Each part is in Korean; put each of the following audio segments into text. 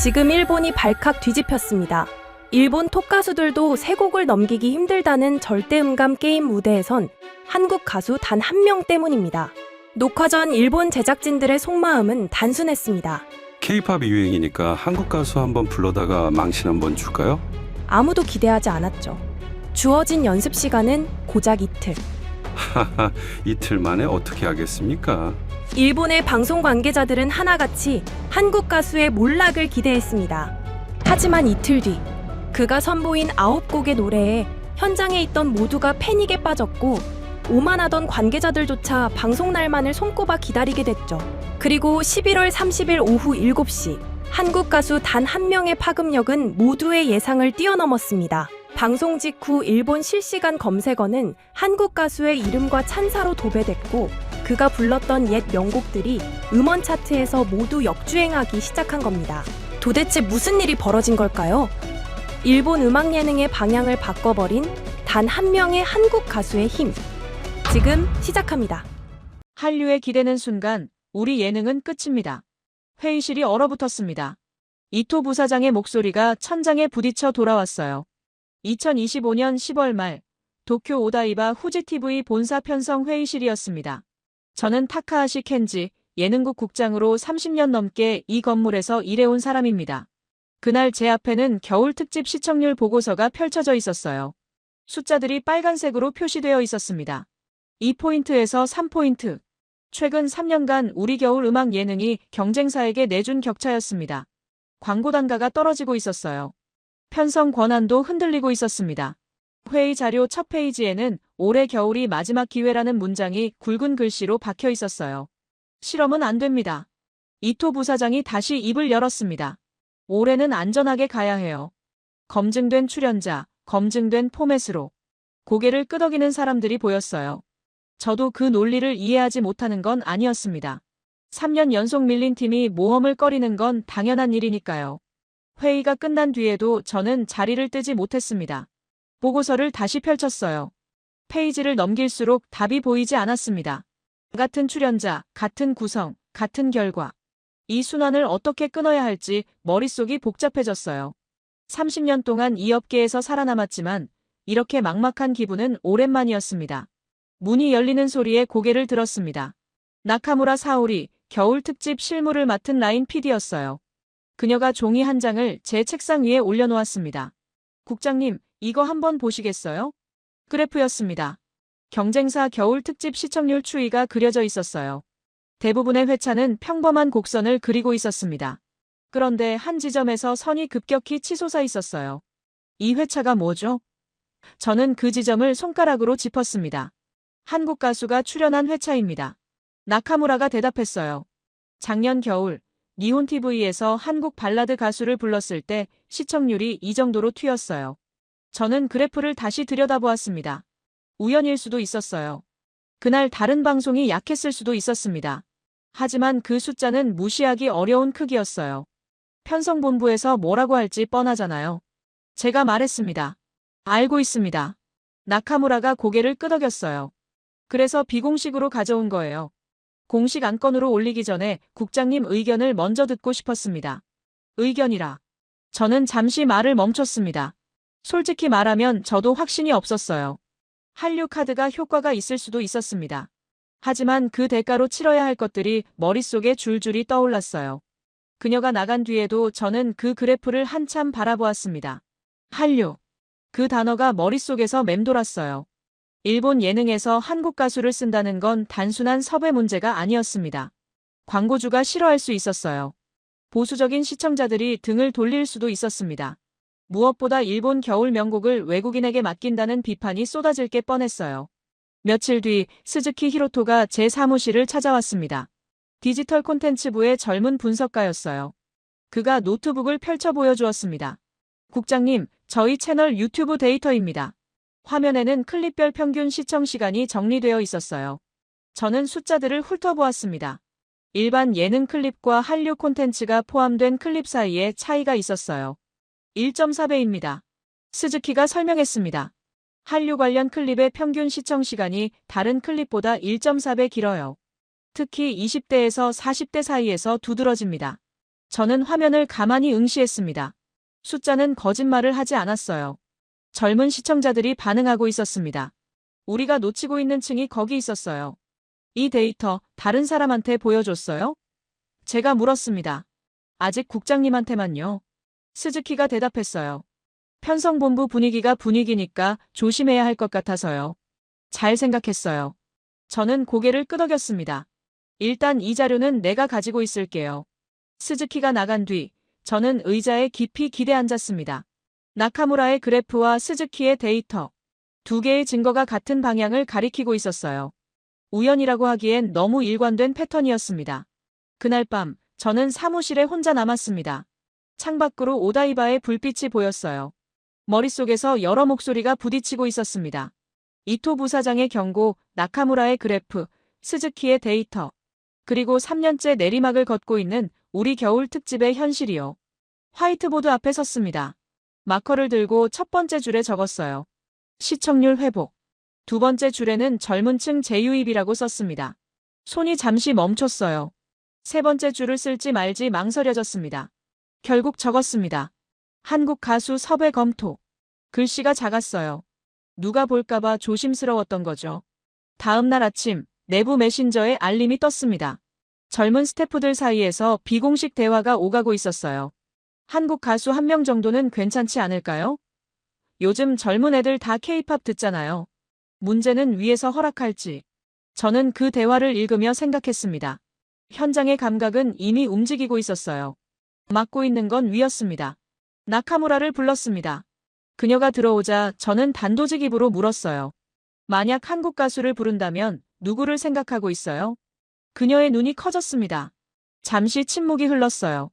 지금 일본이 발칵 뒤집혔습니다. 일본 톱 가수들도 세 곡을 넘기기 힘들다는 절대음감 게임 무대에선 한국 가수 단 한 명 때문입니다. 녹화 전 일본 제작진들의 속마음은 단순했습니다. K-팝이 유행이니까 한국 가수 한번 불러다가 망신 한번 줄까요? 아무도 기대하지 않았죠. 주어진 연습 시간은 고작 이틀. 하하, 이틀 만에 어떻게 하겠습니까? 일본의 방송 관계자들은 하나같이 한국 가수의 몰락을 기대했습니다. 하지만 이틀 뒤 그가 선보인 9곡의 노래에 현장에 있던 모두가 패닉에 빠졌고 오만하던 관계자들조차 방송 날만을 손꼽아 기다리게 됐죠. 그리고 11월 30일 오후 7시 한국 가수 단 한 명의 파급력은 모두의 예상을 뛰어넘었습니다. 방송 직후 일본 실시간 검색어는 한국 가수의 이름과 찬사로 도배됐고 그가 불렀던 옛 명곡들이 음원 차트에서 모두 역주행하기 시작한 겁니다. 도대체 무슨 일이 벌어진 걸까요? 일본 음악 예능의 방향을 바꿔버린 단 한 명의 한국 가수의 힘. 지금 시작합니다. 한류에 기대는 순간 우리 예능은 끝입니다. 회의실이 얼어붙었습니다. 이토 부사장의 목소리가 천장에 부딪혀 돌아왔어요. 2025년 10월 말 도쿄 오다이바 후지TV 본사 편성 회의실이었습니다. 저는 타카하시 켄지 예능국 국장으로 30년 넘게 이 건물에서 일해온 사람입니다. 그날 제 앞에는 겨울 특집 시청률 보고서가 펼쳐져 있었어요. 숫자들이 빨간색으로 표시되어 있었습니다. 2포인트에서 3포인트. 최근 3년간 우리 겨울 음악 예능이 경쟁사에게 내준 격차였습니다. 광고 단가가 떨어지고 있었어요. 편성 권한도 흔들리고 있었습니다. 회의 자료 첫 페이지에는 올해 겨울이 마지막 기회라는 문장이 굵은 글씨로 박혀 있었어요. 실험은 안 됩니다. 이토 부사장이 다시 입을 열었습니다. 올해는 안전하게 가야 해요. 검증된 출연자, 검증된 포맷으로. 고개를 끄덕이는 사람들이 보였어요. 저도 그 논리를 이해하지 못하는 건 아니었습니다. 3년 연속 밀린 팀이 모험을 꺼리는 건 당연한 일이니까요. 회의가 끝난 뒤에도 저는 자리를 뜨지 못했습니다. 보고서를 다시 펼쳤어요. 페이지를 넘길수록 답이 보이지 않았습니다. 같은 출연자, 같은 구성, 같은 결과. 이 순환을 어떻게 끊어야 할지 머릿속이 복잡해졌어요. 30년 동안 이 업계에서 살아남았지만 이렇게 막막한 기분은 오랜만이었습니다. 문이 열리는 소리에 고개를 들었습니다. 나카무라 사오리, 겨울 특집 실무를 맡은 라인 PD였어요. 그녀가 종이 한 장을 제 책상 위에 올려놓았습니다. 국장님, 이거 한번 보시겠어요? 그래프였습니다. 경쟁사 겨울 특집 시청률 추이가 그려져 있었어요. 대부분의 회차는 평범한 곡선을 그리고 있었습니다. 그런데 한 지점에서 선이 급격히 치솟아 있었어요. 이 회차가 뭐죠? 저는 그 지점을 손가락으로 짚었습니다. 한국 가수가 출연한 회차입니다. 나카무라가 대답했어요. 작년 겨울 니혼TV에서 한국 발라드 가수를 불렀을 때 시청률이 이 정도로 튀었어요. 저는 그래프를 다시 들여다보았습니다. 우연일 수도 있었어요. 그날 다른 방송이 약했을 수도 있었습니다. 하지만 그 숫자는 무시하기 어려운 크기였어요. 편성본부에서 뭐라고 할지 뻔하잖아요. 제가 말했습니다. 알고 있습니다. 나카무라가 고개를 끄덕였어요. 그래서 비공식으로 가져온 거예요. 공식 안건으로 올리기 전에 국장님 의견을 먼저 듣고 싶었습니다. 의견이라. 저는 잠시 말을 멈췄습니다. 솔직히 말하면 저도 확신이 없었어요. 한류 카드가 효과가 있을 수도 있었습니다. 하지만 그 대가로 치러야 할 것들이 머릿속에 줄줄이 떠올랐어요. 그녀가 나간 뒤에도 저는 그 그래프를 한참 바라보았습니다. 한류. 그 단어가 머릿속에서 맴돌았어요. 일본 예능에서 한국 가수를 쓴다는 건 단순한 섭외 문제가 아니었습니다. 광고주가 싫어할 수 있었어요. 보수적인 시청자들이 등을 돌릴 수도 있었습니다. 무엇보다 일본 겨울 명곡을 외국인에게 맡긴다는 비판이 쏟아질 게 뻔했어요. 며칠 뒤 스즈키 히로토가 제 사무실을 찾아왔습니다. 디지털 콘텐츠부의 젊은 분석가였어요. 그가 노트북을 펼쳐 보여주었습니다. 국장님, 저희 채널 유튜브 데이터입니다. 화면에는 클립별 평균 시청 시간이 정리되어 있었어요. 저는 숫자들을 훑어보았습니다. 일반 예능 클립과 한류 콘텐츠가 포함된 클립 사이에 차이가 있었어요. 1.4배입니다. 스즈키가 설명했습니다. 한류 관련 클립의 평균 시청 시간이 다른 클립보다 1.4배 길어요. 특히 20대에서 40대 사이에서 두드러집니다. 저는 화면을 가만히 응시했습니다. 숫자는 거짓말을 하지 않았어요. 젊은 시청자들이 반응하고 있었습니다. 우리가 놓치고 있는 층이 거기 있었어요. 이 데이터 다른 사람한테 보여줬어요? 제가 물었습니다. 아직 국장님한테만요. 스즈키가 대답했어요. 편성본부 분위기가 분위기니까 조심해야 할 것 같아서요. 잘 생각했어요. 저는 고개를 끄덕였습니다. 일단 이 자료는 내가 가지고 있을게요. 스즈키가 나간 뒤 저는 의자에 깊이 기대 앉았습니다. 나카무라의 그래프와 스즈키의 데이터. 두 개의 증거가 같은 방향을 가리키고 있었어요. 우연이라고 하기엔 너무 일관된 패턴이었습니다. 그날 밤 저는 사무실에 혼자 남았습니다. 창밖으로 오다이바의 불빛이 보였어요. 머릿속에서 여러 목소리가 부딪히고 있었습니다. 이토 부사장의 경고, 나카무라의 그래프, 스즈키의 데이터, 그리고 3년째 내리막을 걷고 있는 우리 겨울 특집의 현실이요. 화이트보드 앞에 섰습니다. 마커를 들고 첫 번째 줄에 적었어요. 시청률 회복. 두 번째 줄에는 젊은 층 재유입이라고 썼습니다. 손이 잠시 멈췄어요. 세 번째 줄을 쓸지 말지 망설여졌습니다. 결국 적었습니다. 한국 가수 섭외 검토. 글씨가 작았어요. 누가 볼까봐 조심스러웠던 거죠. 다음 날 아침 내부 메신저에 알림이 떴습니다. 젊은 스태프들 사이에서 비공식 대화가 오가고 있었어요. 한국 가수 한 명 정도는 괜찮지 않을까요? 요즘 젊은 애들 다 K-팝 듣잖아요. 문제는 위에서 허락할지. 저는 그 대화를 읽으며 생각했습니다. 현장의 감각은 이미 움직이고 있었어요. 맡고 있는 건 위였습니다. 나카무라를 불렀습니다. 그녀가 들어오자 저는 단도직입으로 물었어요. 만약 한국 가수를 부른다면 누구를 생각하고 있어요? 그녀의 눈이 커졌습니다. 잠시 침묵이 흘렀어요.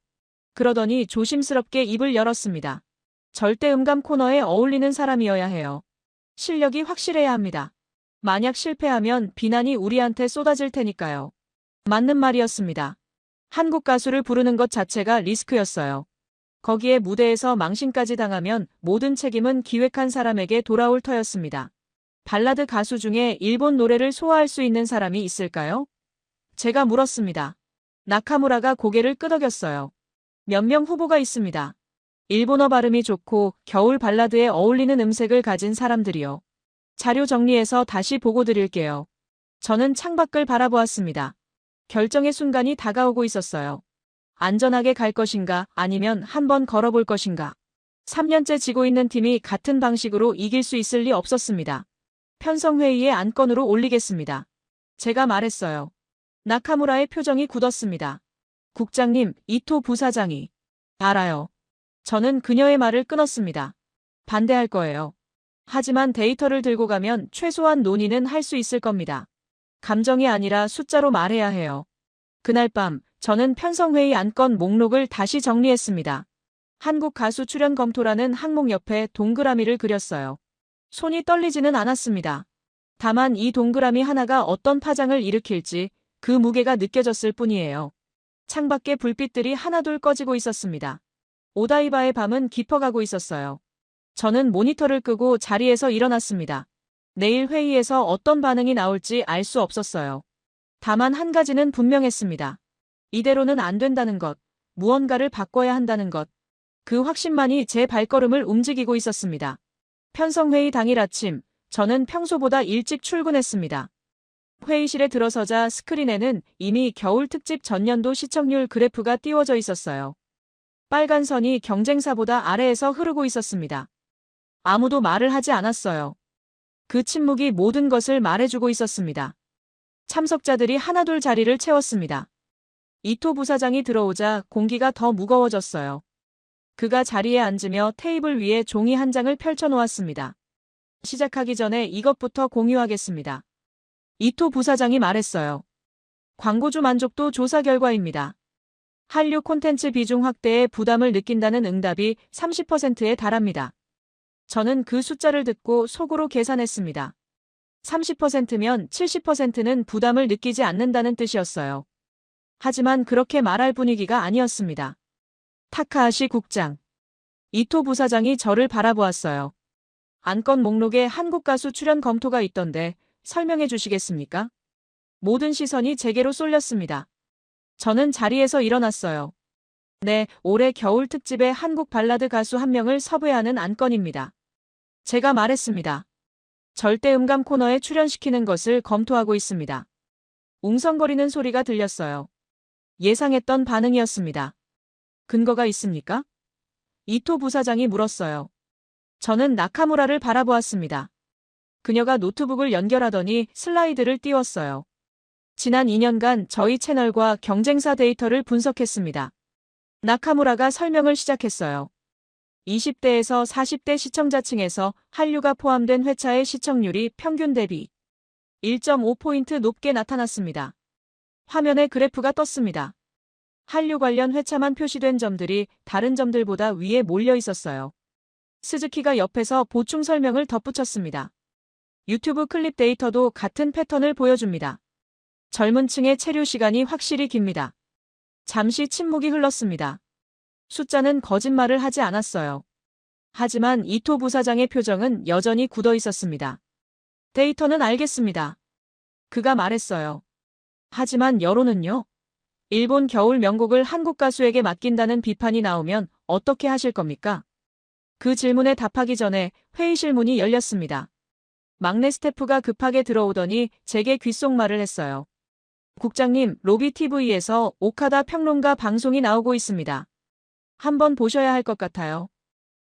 그러더니 조심스럽게 입을 열었습니다. 절대 음감 코너에 어울리는 사람이어야 해요. 실력이 확실해야 합니다. 만약 실패하면 비난이 우리한테 쏟아질 테니까요. 맞는 말이었습니다. 한국 가수를 부르는 것 자체가 리스크였어요. 거기에 무대에서 망신까지 당하면 모든 책임은 기획한 사람에게 돌아올 터였습니다. 발라드 가수 중에 일본 노래를 소화할 수 있는 사람이 있을까요? 제가 물었습니다. 나카무라가 고개를 끄덕였어요. 몇 명 후보가 있습니다. 일본어 발음이 좋고 겨울 발라드에 어울리는 음색을 가진 사람들이요. 자료 정리해서 다시 보고 드릴게요. 저는 창밖을 바라보았습니다. 결정의 순간이 다가오고 있었어요. 안전하게 갈 것인가 아니면 한번 걸어볼 것인가. 3년째 지고 있는 팀이 같은 방식으로 이길 수 있을 리 없었습니다. 편성회의의 안건으로 올리겠습니다. 제가 말했어요. 나카무라의 표정이 굳었습니다. 국장님, 이토 부사장이. 알아요. 저는 그녀의 말을 끊었습니다. 반대할 거예요. 하지만 데이터를 들고 가면 최소한 논의는 할 수 있을 겁니다. 감정이 아니라 숫자로 말해야 해요. 그날 밤 저는 편성회의 안건 목록을 다시 정리했습니다. 한국 가수 출연 검토라는 항목 옆에 동그라미를 그렸어요. 손이 떨리지는 않았습니다. 다만 이 동그라미 하나가 어떤 파장을 일으킬지 그 무게가 느껴졌을 뿐이에요. 창밖에 불빛들이 하나둘 꺼지고 있었습니다. 오다이바의 밤은 깊어가고 있었어요. 저는 모니터를 끄고 자리에서 일어났습니다. 내일 회의에서 어떤 반응이 나올지 알 수 없었어요. 다만 한 가지는 분명했습니다. 이대로는 안 된다는 것, 무언가를 바꿔야 한다는 것. 그 확신만이 제 발걸음을 움직이고 있었습니다. 편성회의 당일 아침, 저는 평소보다 일찍 출근했습니다. 회의실에 들어서자 스크린에는 이미 겨울 특집 전년도 시청률 그래프가 띄워져 있었어요. 빨간 선이 경쟁사보다 아래에서 흐르고 있었습니다. 아무도 말을 하지 않았어요. 그 침묵이 모든 것을 말해주고 있었습니다. 참석자들이 하나둘 자리를 채웠습니다. 이토 부사장이 들어오자 공기가 더 무거워졌어요. 그가 자리에 앉으며 테이블 위에 종이 한 장을 펼쳐놓았습니다. 시작하기 전에 이것부터 공유하겠습니다. 이토 부사장이 말했어요. 광고주 만족도 조사 결과입니다. 한류 콘텐츠 비중 확대에 부담을 느낀다는 응답이 30%에 달합니다. 저는 그 숫자를 듣고 속으로 계산했습니다. 30%면 70%는 부담을 느끼지 않는다는 뜻이었어요. 하지만 그렇게 말할 분위기가 아니었습니다. 타카하시 국장. 이토 부사장이 저를 바라보았어요. 안건 목록에 한국 가수 출연 검토가 있던데 설명해 주시겠습니까? 모든 시선이 제게로 쏠렸습니다. 저는 자리에서 일어났어요. 네, 올해 겨울 특집에 한국 발라드 가수 한 명을 섭외하는 안건입니다. 제가 말했습니다. 절대 음감 코너에 출연시키는 것을 검토하고 있습니다. 웅성거리는 소리가 들렸어요. 예상했던 반응이었습니다. 근거가 있습니까? 이토 부사장이 물었어요. 저는 나카무라를 바라보았습니다. 그녀가 노트북을 연결하더니 슬라이드를 띄웠어요. 지난 2년간 저희 채널과 경쟁사 데이터를 분석했습니다. 나카무라가 설명을 시작했어요. 20대에서 40대 시청자층에서 한류가 포함된 회차의 시청률이 평균 대비 1.5포인트 높게 나타났습니다. 화면에 그래프가 떴습니다. 한류 관련 회차만 표시된 점들이 다른 점들보다 위에 몰려 있었어요. 스즈키가 옆에서 보충 설명을 덧붙였습니다. 유튜브 클립 데이터도 같은 패턴을 보여줍니다. 젊은 층의 체류 시간이 확실히 깁니다. 잠시 침묵이 흘렀습니다. 숫자는 거짓말을 하지 않았어요. 하지만 이토 부사장의 표정은 여전히 굳어 있었습니다. 데이터는 알겠습니다. 그가 말했어요. 하지만 여론은요? 일본 겨울 명곡을 한국 가수에게 맡긴다는 비판이 나오면 어떻게 하실 겁니까? 그 질문에 답하기 전에 회의실 문이 열렸습니다. 막내 스태프가 급하게 들어오더니 제게 귓속말을 했어요. 국장님, 로비 TV에서 오카다 평론가 방송이 나오고 있습니다. 한번 보셔야 할 것 같아요.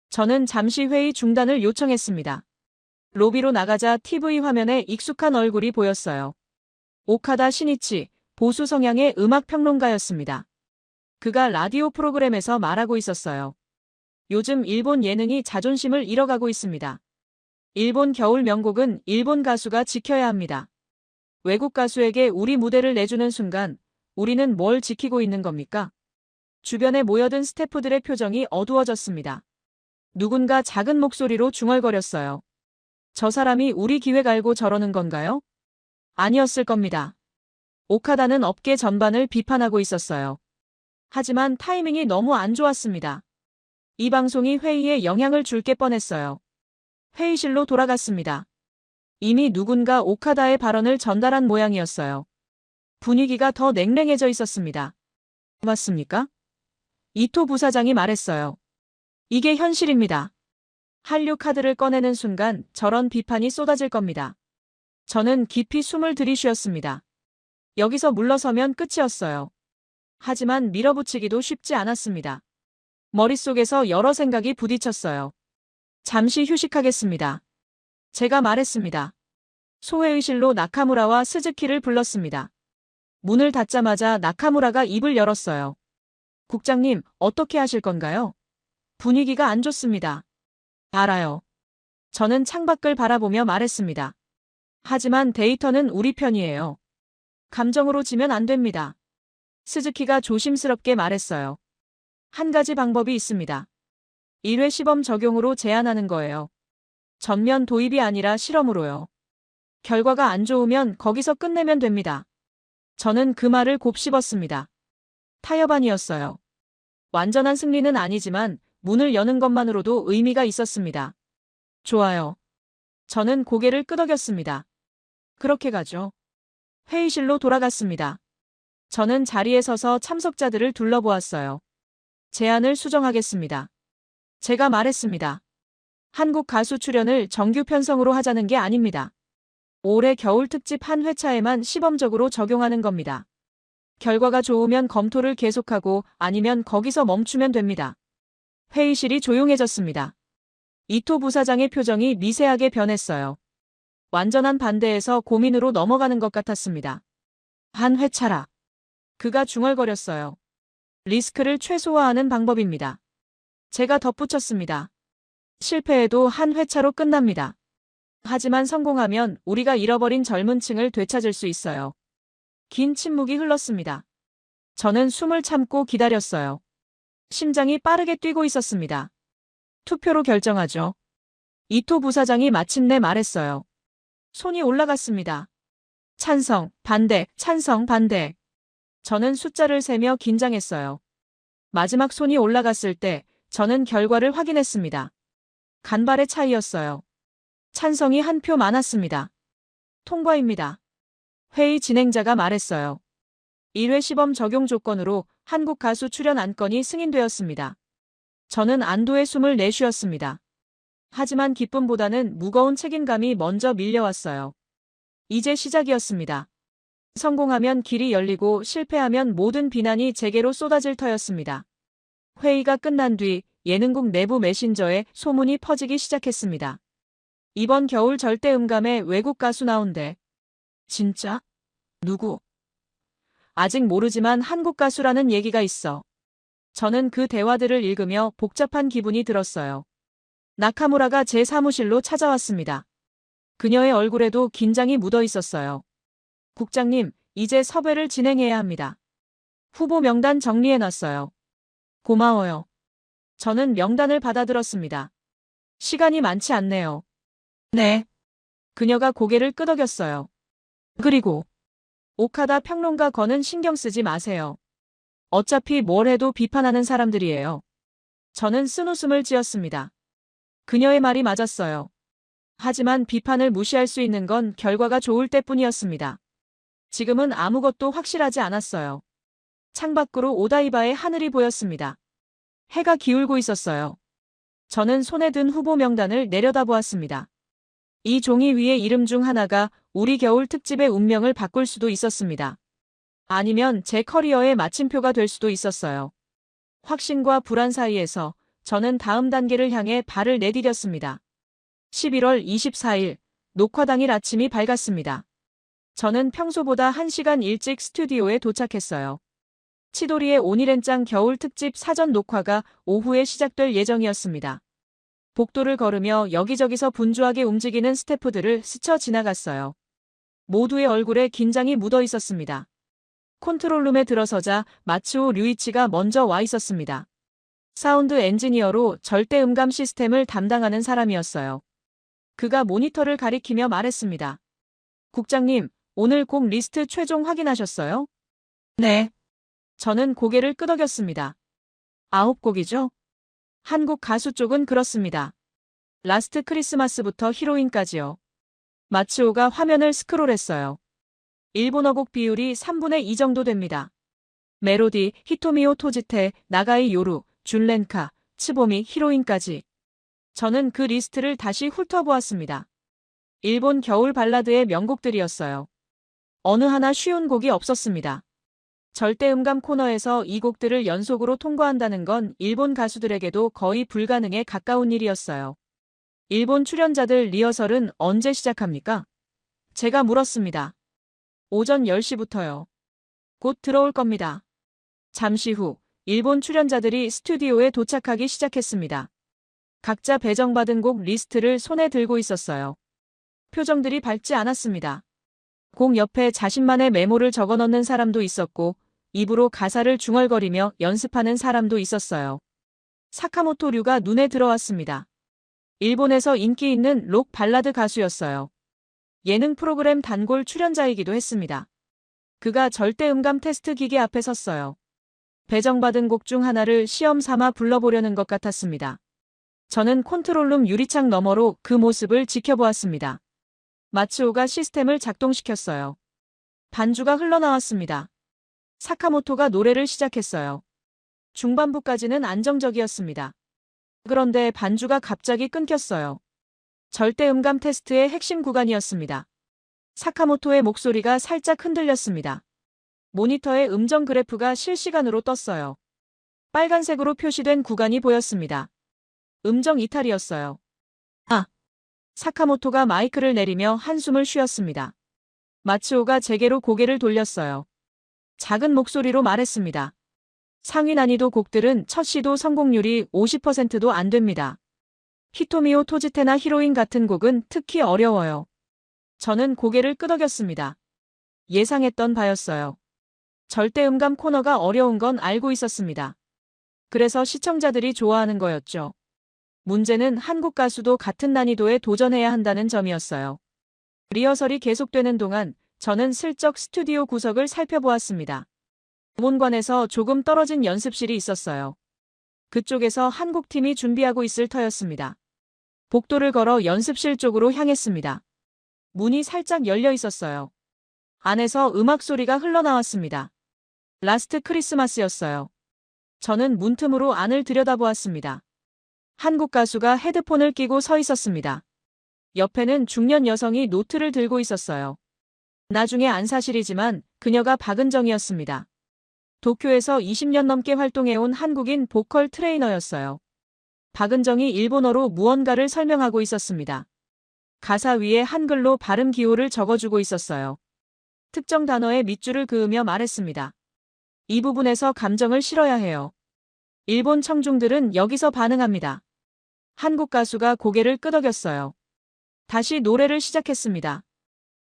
저는 잠시 회의 중단을 요청했습니다. 로비로 나가자 TV 화면에 익숙한 얼굴이 보였어요. 오카다 시니치, 보수 성향의 음악 평론가였습니다. 그가 라디오 프로그램에서 말하고 있었어요. 요즘 일본 예능이 자존심을 잃어가고 있습니다. 일본 겨울 명곡은 일본 가수가 지켜야 합니다. 외국 가수에게 우리 무대를 내주는 순간 우리는 뭘 지키고 있는 겁니까? 주변에 모여든 스태프들의 표정이 어두워졌습니다. 누군가 작은 목소리로 중얼거렸어요. 저 사람이 우리 기획 알고 저러는 건가요? 아니었을 겁니다. 오카다는 업계 전반을 비판하고 있었어요. 하지만 타이밍이 너무 안 좋았습니다. 이 방송이 회의에 영향을 줄 게 뻔했어요. 회의실로 돌아갔습니다. 이미 누군가 오카다의 발언을 전달한 모양이었어요. 분위기가 더 냉랭해져 있었습니다. 맞습니까? 이토 부사장이 말했어요. 이게 현실입니다. 한류 카드를 꺼내는 순간 저런 비판이 쏟아질 겁니다. 저는 깊이 숨을 들이쉬었습니다. 여기서 물러서면 끝이었어요. 하지만 밀어붙이기도 쉽지 않았습니다. 머릿속에서 여러 생각이 부딪혔어요. 잠시 휴식하겠습니다. 제가 말했습니다. 소회의실로 나카무라와 스즈키를 불렀습니다. 문을 닫자마자 나카무라가 입을 열었어요. 국장님, 어떻게 하실 건가요? 분위기가 안 좋습니다. 알아요. 저는 창밖을 바라보며 말했습니다. 하지만 데이터는 우리 편이에요. 감정으로 지면 안 됩니다. 스즈키가 조심스럽게 말했어요. 한 가지 방법이 있습니다. 1회 시범 적용으로 제안하는 거예요. 전면 도입이 아니라 실험으로요. 결과가 안 좋으면 거기서 끝내면 됩니다. 저는 그 말을 곱씹었습니다. 타협안이었어요. 완전한 승리는 아니지만 문을 여는 것만으로도 의미가 있었습니다. 좋아요. 저는 고개를 끄덕였습니다. 그렇게 가죠. 회의실로 돌아갔습니다. 저는 자리에 서서 참석자들을 둘러보았어요. 제안을 수정하겠습니다. 제가 말했습니다. 한국 가수 출연을 정규 편성으로 하자는 게 아닙니다. 올해 겨울 특집 한 회차에만 시범적으로 적용하는 겁니다. 결과가 좋으면 검토를 계속하고 아니면 거기서 멈추면 됩니다. 회의실이 조용해졌습니다. 이토 부사장의 표정이 미세하게 변했어요. 완전한 반대에서 고민으로 넘어가는 것 같았습니다. 한 회차라. 그가 중얼거렸어요. 리스크를 최소화하는 방법입니다. 제가 덧붙였습니다. 실패해도 한 회차로 끝납니다. 하지만 성공하면 우리가 잃어버린 젊은 층을 되찾을 수 있어요. 긴 침묵이 흘렀습니다. 저는 숨을 참고 기다렸어요. 심장이 빠르게 뛰고 있었습니다. 투표로 결정하죠. 이토 부사장이 마침내 말했어요. 손이 올라갔습니다. 찬성, 반대, 찬성, 반대. 저는 숫자를 세며 긴장했어요. 마지막 손이 올라갔을 때 저는 결과를 확인했습니다. 간발의 차이였어요. 찬성이 한 표 많았습니다. 통과입니다. 회의 진행자가 말했어요. 1회 시범 적용 조건으로 한국 가수 출연 안건이 승인되었습니다. 저는 안도의 숨을 내쉬었습니다. 하지만 기쁨보다는 무거운 책임감이 먼저 밀려왔어요. 이제 시작이었습니다. 성공하면 길이 열리고 실패하면 모든 비난이 제게로 쏟아질 터였습니다. 회의가 끝난 뒤 예능국 내부 메신저에 소문이 퍼지기 시작했습니다. 이번 겨울 절대음감에 외국 가수 나온대. 진짜? 누구? 아직 모르지만 한국 가수라는 얘기가 있어. 저는 그 대화들을 읽으며 복잡한 기분이 들었어요. 나카무라가 제 사무실로 찾아왔습니다. 그녀의 얼굴에도 긴장이 묻어 있었어요. 국장님, 이제 섭외를 진행해야 합니다. 후보 명단 정리해놨어요. 고마워요. 저는 명단을 받아들었습니다. 시간이 많지 않네요. 네. 그녀가 고개를 끄덕였어요. 그리고 오카다 평론가 거는 신경 쓰지 마세요. 어차피 뭘 해도 비판하는 사람들이에요. 저는 쓴웃음을 지었습니다. 그녀의 말이 맞았어요. 하지만 비판을 무시할 수 있는 건 결과가 좋을 때뿐이었습니다. 지금은 아무것도 확실하지 않았어요. 창밖으로 오다이바의 하늘이 보였습니다. 해가 기울고 있었어요. 저는 손에 든 후보 명단을 내려다보았습니다. 이 종이 위의 이름 중 하나가 우리 겨울 특집의 운명을 바꿀 수도 있었습니다. 아니면 제 커리어의 마침표가 될 수도 있었어요. 확신과 불안 사이에서 저는 다음 단계를 향해 발을 내디뎠습니다. 11월 24일, 녹화 당일 아침이 밝았습니다. 저는 평소보다 1시간 일찍 스튜디오에 도착했어요. 치도리의 오니렌짱 겨울 특집 사전 녹화가 오후에 시작될 예정이었습니다. 복도를 걸으며 여기저기서 분주하게 움직이는 스태프들을 스쳐 지나갔어요. 모두의 얼굴에 긴장이 묻어 있었습니다. 컨트롤룸에 들어서자 마츠오 류이치가 먼저 와 있었습니다. 사운드 엔지니어로 절대 음감 시스템을 담당하는 사람이었어요. 그가 모니터를 가리키며 말했습니다. 국장님, 오늘 곡 리스트 최종 확인하셨어요? 네. 저는 고개를 끄덕였습니다. 9곡이죠? 한국 가수 쪽은 그렇습니다. 라스트 크리스마스부터 히로인까지요. 마츠오가 화면을 스크롤했어요. 일본어 곡 비율이 3분의 2 정도 됩니다. 멜로디, 히토미오 토지테, 나가이 요루, 준렌카, 츠보미, 히로인까지. 저는 그 리스트를 다시 훑어보았습니다. 일본 겨울 발라드의 명곡들이었어요. 어느 하나 쉬운 곡이 없었습니다. 절대음감 코너에서 이 곡들을 연속으로 통과한다는 건 일본 가수들에게도 거의 불가능에 가까운 일이었어요. 일본 출연자들 리허설은 언제 시작합니까? 제가 물었습니다. 오전 10시부터요. 곧 들어올 겁니다. 잠시 후 일본 출연자들이 스튜디오에 도착하기 시작했습니다. 각자 배정받은 곡 리스트를 손에 들고 있었어요. 표정들이 밝지 않았습니다. 곡 옆에 자신만의 메모를 적어 넣는 사람도 있었고 입으로 가사를 중얼거리며 연습하는 사람도 있었어요. 사카모토 류가 눈에 들어왔습니다. 일본에서 인기 있는 록 발라드 가수였어요. 예능 프로그램 단골 출연자이기도 했습니다. 그가 절대음감 테스트 기계 앞에 섰어요. 배정받은 곡 중 하나를 시험 삼아 불러보려는 것 같았습니다. 저는 컨트롤룸 유리창 너머로 그 모습을 지켜보았습니다. 마츠오가 시스템을 작동시켰어요. 반주가 흘러나왔습니다. 사카모토가 노래를 시작했어요. 중반부까지는 안정적이었습니다. 그런데 반주가 갑자기 끊겼어요. 절대음감 테스트의 핵심 구간이었습니다. 사카모토의 목소리가 살짝 흔들렸습니다. 모니터에 음정 그래프가 실시간으로 떴어요. 빨간색으로 표시된 구간이 보였습니다. 음정 이탈이었어요. 사카모토가 마이크를 내리며 한숨을 쉬었습니다. 마츠오가 제게로 고개를 돌렸어요. 작은 목소리로 말했습니다. 상위 난이도 곡들은 첫 시도 성공률이 50%도 안 됩니다. 히토미오 토지테나 히로인 같은 곡은 특히 어려워요. 저는 고개를 끄덕였습니다. 예상했던 바였어요. 절대음감 코너가 어려운 건 알고 있었습니다. 그래서 시청자들이 좋아하는 거였죠. 문제는 한국 가수도 같은 난이도에 도전해야 한다는 점이었어요. 리허설이 계속되는 동안 저는 슬쩍 스튜디오 구석을 살펴보았습니다. 음원관에서 조금 떨어진 연습실이 있었어요. 그쪽에서 한국 팀이 준비하고 있을 터였습니다. 복도를 걸어 연습실 쪽으로 향했습니다. 문이 살짝 열려 있었어요. 안에서 음악 소리가 흘러나왔습니다. 라스트 크리스마스였어요. 저는 문틈으로 안을 들여다보았습니다. 한국 가수가 헤드폰을 끼고 서 있었습니다. 옆에는 중년 여성이 노트를 들고 있었어요. 나중에 안 사실이지만 그녀가 박은정이었습니다. 도쿄에서 20년 넘게 활동해온 한국인 보컬 트레이너였어요. 박은정이 일본어로 무언가를 설명하고 있었습니다. 가사 위에 한글로 발음 기호를 적어주고 있었어요. 특정 단어에 밑줄을 그으며 말했습니다. 이 부분에서 감정을 실어야 해요. 일본 청중들은 여기서 반응합니다. 한국 가수가 고개를 끄덕였어요. 다시 노래를 시작했습니다.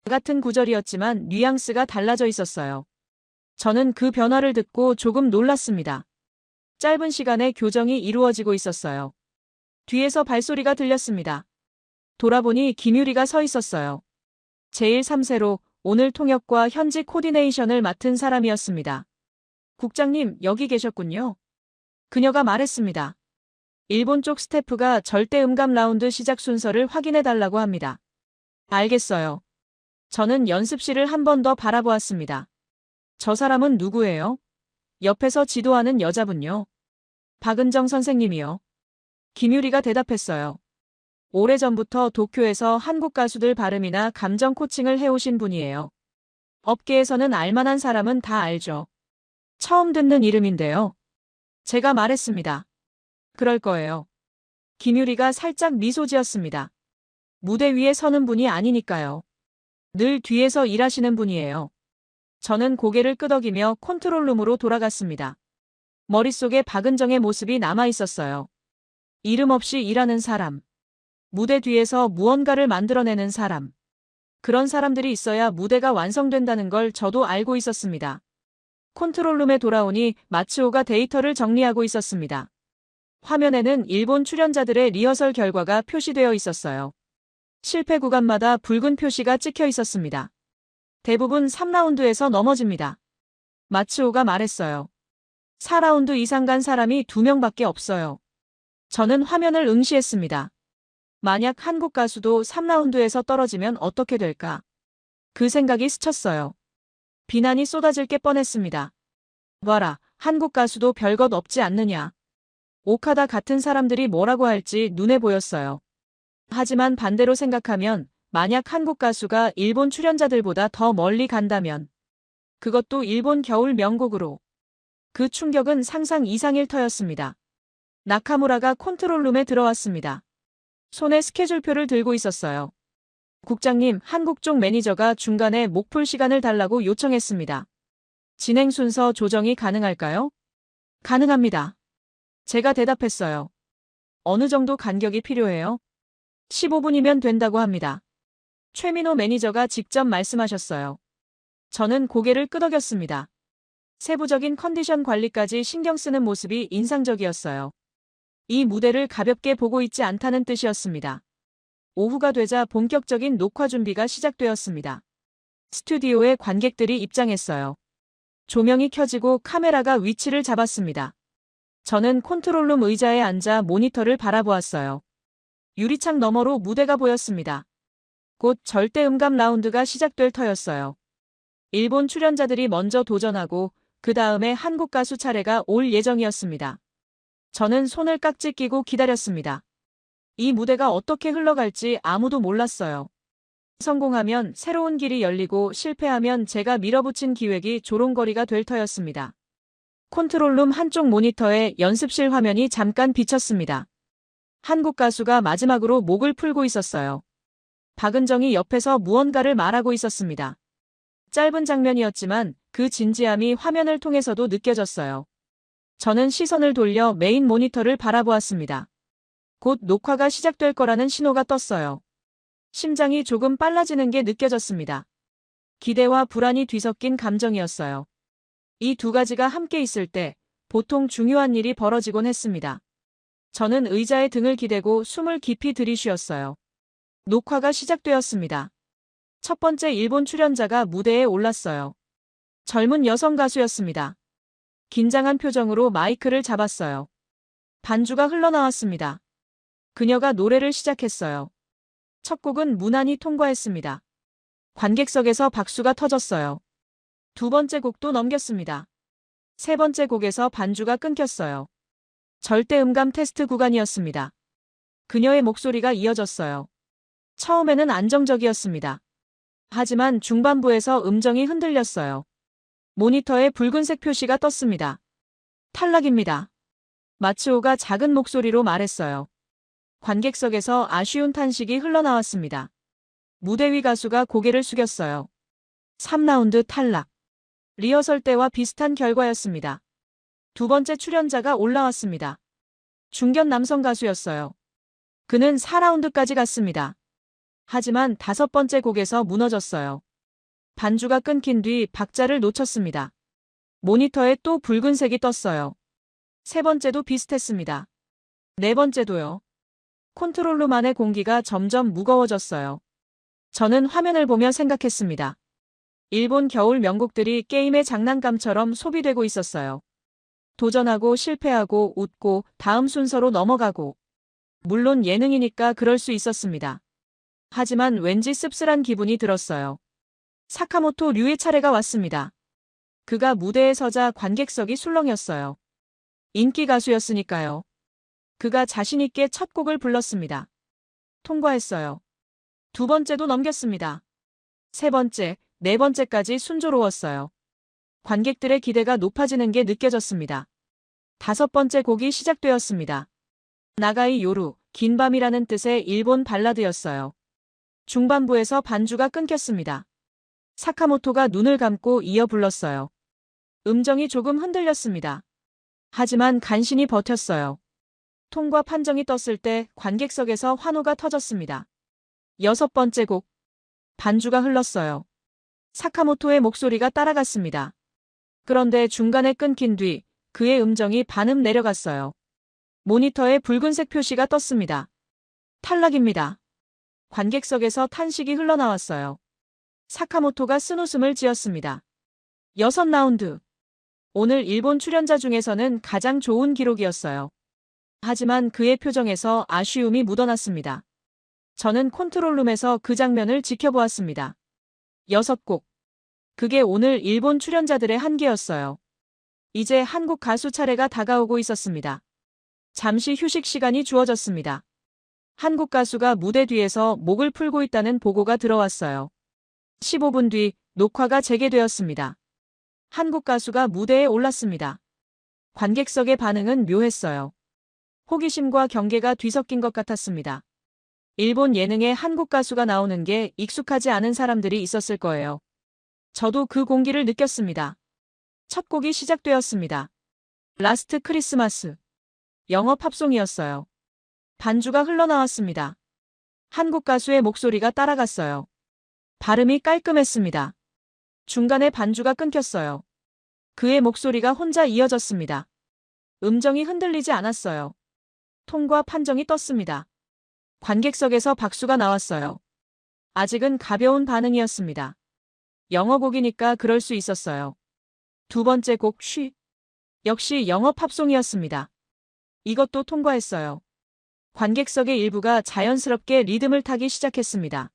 같은 구절이었지만 뉘앙스가 달라져 있었어요. 저는 그 변화를 듣고 조금 놀랐습니다. 짧은 시간에 교정이 이루어지고 있었어요. 뒤에서 발소리가 들렸습니다. 돌아보니 김유리가 서 있었어요. 제1-3세로 오늘 통역과 현지 코디네이션을 맡은 사람이었습니다. 국장님, 여기 계셨군요. 그녀가 말했습니다. 일본 쪽 스태프가 절대 음감 라운드 시작 순서를 확인해달라고 합니다. 알겠어요. 저는 연습실을 한 번 더 바라보았습니다. 저 사람은 누구예요? 옆에서 지도하는 여자분요. 박은정 선생님이요. 김유리가 대답했어요. 오래전부터 도쿄에서 한국 가수들 발음이나 감정 코칭을 해오신 분이에요. 업계에서는 알만한 사람은 다 알죠. 처음 듣는 이름인데요. 제가 말했습니다. 그럴 거예요. 김유리가 살짝 미소 지었습니다. 무대 위에 서는 분이 아니니까요. 늘 뒤에서 일하시는 분이에요. 저는 고개를 끄덕이며 컨트롤룸으로 돌아갔습니다. 머릿속에 박은정의 모습이 남아 있었어요. 이름 없이 일하는 사람. 무대 뒤에서 무언가를 만들어내는 사람. 그런 사람들이 있어야 무대가 완성된다는 걸 저도 알고 있었습니다. 컨트롤룸에 돌아오니 마츠오가 데이터를 정리하고 있었습니다. 화면에는 일본 출연자들의 리허설 결과가 표시되어 있었어요. 실패 구간마다 붉은 표시가 찍혀 있었습니다. 대부분 3라운드에서 넘어집니다. 마츠오가 말했어요. 4라운드 이상 간 사람이 2명밖에 없어요. 저는 화면을 응시했습니다. 만약 한국 가수도 3라운드에서 떨어지면 어떻게 될까? 그 생각이 스쳤어요. 비난이 쏟아질 게 뻔했습니다. 봐라, 한국 가수도 별것 없지 않느냐. 오카다 같은 사람들이 뭐라고 할지 눈에 보였어요. 하지만 반대로 생각하면 만약 한국 가수가 일본 출연자들보다 더 멀리 간다면 그것도 일본 겨울 명곡으로 그 충격은 상상 이상일 터였습니다. 나카무라가 컨트롤룸에 들어왔습니다. 손에 스케줄표를 들고 있었어요. 국장님, 한국 쪽 매니저가 중간에 목풀 시간을 달라고 요청했습니다. 진행 순서 조정이 가능할까요? 가능합니다. 제가 대답했어요. 어느 정도 간격이 필요해요? 15분이면 된다고 합니다. 최민호 매니저가 직접 말씀하셨어요. 저는 고개를 끄덕였습니다. 세부적인 컨디션 관리까지 신경 쓰는 모습이 인상적이었어요. 이 무대를 가볍게 보고 있지 않다는 뜻이었습니다. 오후가 되자 본격적인 녹화 준비가 시작되었습니다. 스튜디오에 관객들이 입장했어요. 조명이 켜지고 카메라가 위치를 잡았습니다. 저는 컨트롤룸 의자에 앉아 모니터를 바라보았어요. 유리창 너머로 무대가 보였습니다. 곧 절대 음감 라운드가 시작될 터였어요. 일본 출연자들이 먼저 도전하고 그 다음에 한국 가수 차례가 올 예정이었습니다. 저는 손을 깍지 끼고 기다렸습니다. 이 무대가 어떻게 흘러갈지 아무도 몰랐어요. 성공하면 새로운 길이 열리고 실패하면 제가 밀어붙인 기획이 조롱거리가 될 터였습니다. 컨트롤룸 한쪽 모니터에 연습실 화면이 잠깐 비쳤습니다. 한국 가수가 마지막으로 목을 풀고 있었어요. 박은정이 옆에서 무언가를 말하고 있었습니다. 짧은 장면이었지만 그 진지함이 화면을 통해서도 느껴졌어요. 저는 시선을 돌려 메인 모니터를 바라보았습니다. 곧 녹화가 시작될 거라는 신호가 떴어요. 심장이 조금 빨라지는 게 느껴졌습니다. 기대와 불안이 뒤섞인 감정이었어요. 이 두 가지가 함께 있을 때 보통 중요한 일이 벌어지곤 했습니다. 저는 의자에 등을 기대고 숨을 깊이 들이쉬었어요. 녹화가 시작되었습니다. 첫 번째 일본 출연자가 무대에 올랐어요. 젊은 여성 가수였습니다. 긴장한 표정으로 마이크를 잡았어요. 반주가 흘러나왔습니다. 그녀가 노래를 시작했어요. 첫 곡은 무난히 통과했습니다. 관객석에서 박수가 터졌어요. 두 번째 곡도 넘겼습니다. 세 번째 곡에서 반주가 끊겼어요. 절대 음감 테스트 구간이었습니다. 그녀의 목소리가 이어졌어요. 처음에는 안정적이었습니다. 하지만 중반부에서 음정이 흔들렸어요. 모니터에 붉은색 표시가 떴습니다. 탈락입니다. 마츠오가 작은 목소리로 말했어요. 관객석에서 아쉬운 탄식이 흘러나왔습니다. 무대 위 가수가 고개를 숙였어요. 3라운드 탈락. 리허설 때와 비슷한 결과였습니다. 두 번째 출연자가 올라왔습니다. 중견 남성 가수였어요. 그는 4라운드까지 갔습니다. 하지만 다섯 번째 곡에서 무너졌어요. 반주가 끊긴 뒤 박자를 놓쳤습니다. 모니터에 또 붉은색이 떴어요. 세 번째도 비슷했습니다. 네 번째도요. 컨트롤룸 안의 공기가 점점 무거워졌어요. 저는 화면을 보며 생각했습니다. 일본 겨울 명곡들이 게임의 장난감처럼 소비되고 있었어요. 도전하고 실패하고 웃고 다음 순서로 넘어가고. 물론 예능이니까 그럴 수 있었습니다. 하지만 왠지 씁쓸한 기분이 들었어요. 사카모토 류의 차례가 왔습니다. 그가 무대에 서자 관객석이 술렁였어요. 인기 가수였으니까요. 그가 자신있게 첫 곡을 불렀습니다. 통과했어요. 두 번째도 넘겼습니다. 세 번째, 네 번째까지 순조로웠어요. 관객들의 기대가 높아지는 게 느껴졌습니다. 다섯 번째 곡이 시작되었습니다. 나가이 요루, 긴 밤이라는 뜻의 일본 발라드였어요. 중반부에서 반주가 끊겼습니다. 사카모토가 눈을 감고 이어 불렀어요. 음정이 조금 흔들렸습니다. 하지만 간신히 버텼어요. 통과 판정이 떴을 때 관객석에서 환호가 터졌습니다. 여섯 번째 곡. 반주가 흘렀어요. 사카모토의 목소리가 따라갔습니다. 그런데 중간에 끊긴 뒤 그의 음정이 반음 내려갔어요. 모니터에 붉은색 표시가 떴습니다. 탈락입니다. 관객석에서 탄식이 흘러나왔어요. 사카모토가 쓴웃음을 지었습니다. 6라운드. 오늘 일본 출연자 중에서는 가장 좋은 기록이었어요. 하지만 그의 표정에서 아쉬움이 묻어났습니다. 저는 컨트롤룸에서 그 장면을 지켜보았습니다. 6곡. 그게 오늘 일본 출연자들의 한계였어요. 이제 한국 가수 차례가 다가오고 있었습니다. 잠시 휴식 시간이 주어졌습니다. 한국 가수가 무대 뒤에서 목을 풀고 있다는 보고가 들어왔어요. 15분 뒤 녹화가 재개되었습니다. 한국 가수가 무대에 올랐습니다. 관객석의 반응은 묘했어요. 호기심과 경계가 뒤섞인 것 같았습니다. 일본 예능에 한국 가수가 나오는 게 익숙하지 않은 사람들이 있었을 거예요. 저도 그 공기를 느꼈습니다. 첫 곡이 시작되었습니다. 라스트 크리스마스. 영어 팝송이었어요. 반주가 흘러나왔습니다. 한국 가수의 목소리가 따라갔어요. 발음이 깔끔했습니다. 중간에 반주가 끊겼어요. 그의 목소리가 혼자 이어졌습니다. 음정이 흔들리지 않았어요. 통과 판정이 떴습니다. 관객석에서 박수가 나왔어요. 아직은 가벼운 반응이었습니다. 영어 곡이니까 그럴 수 있었어요. 두 번째 곡 쉬. 역시 영어 팝송이었습니다. 이것도 통과했어요. 관객석의 일부가 자연스럽게 리듬을 타기 시작했습니다.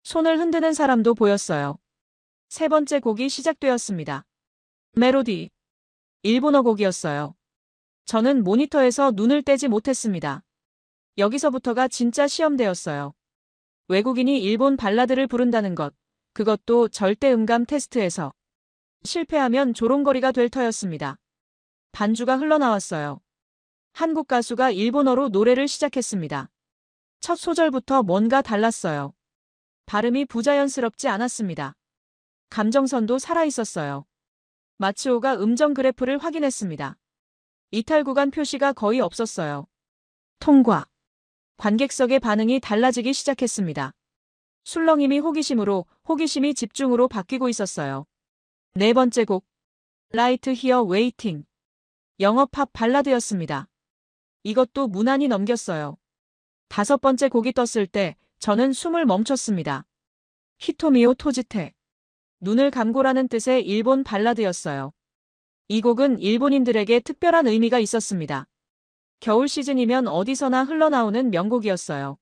손을 흔드는 사람도 보였어요. 세 번째 곡이 시작되었습니다. 멜로디. 일본어 곡이었어요. 저는 모니터에서 눈을 떼지 못했습니다. 여기서부터가 진짜 시험대였어요. 외국인이 일본 발라드를 부른다는 것, 그것도 절대 음감 테스트에서. 실패하면 조롱거리가 될 터였습니다. 반주가 흘러나왔어요. 한국 가수가 일본어로 노래를 시작했습니다. 첫 소절부터 뭔가 달랐어요. 발음이 부자연스럽지 않았습니다. 감정선도 살아있었어요. 마츠오가 음정 그래프를 확인했습니다. 이탈 구간 표시가 거의 없었어요. 통과. 관객석의 반응이 달라지기 시작했습니다. 술렁임이 호기심이 집중으로 바뀌고 있었어요. 네 번째 곡. 라이트 히어 웨이팅. 영어 팝 발라드였습니다. 이것도 무난히 넘겼어요. 다섯 번째 곡이 떴을 때 저는 숨을 멈췄습니다. 히토미오 토지테. 눈을 감고라는 뜻의 일본 발라드였어요. 이 곡은 일본인들에게 특별한 의미가 있었습니다. 겨울 시즌이면 어디서나 흘러나오는 명곡이었어요.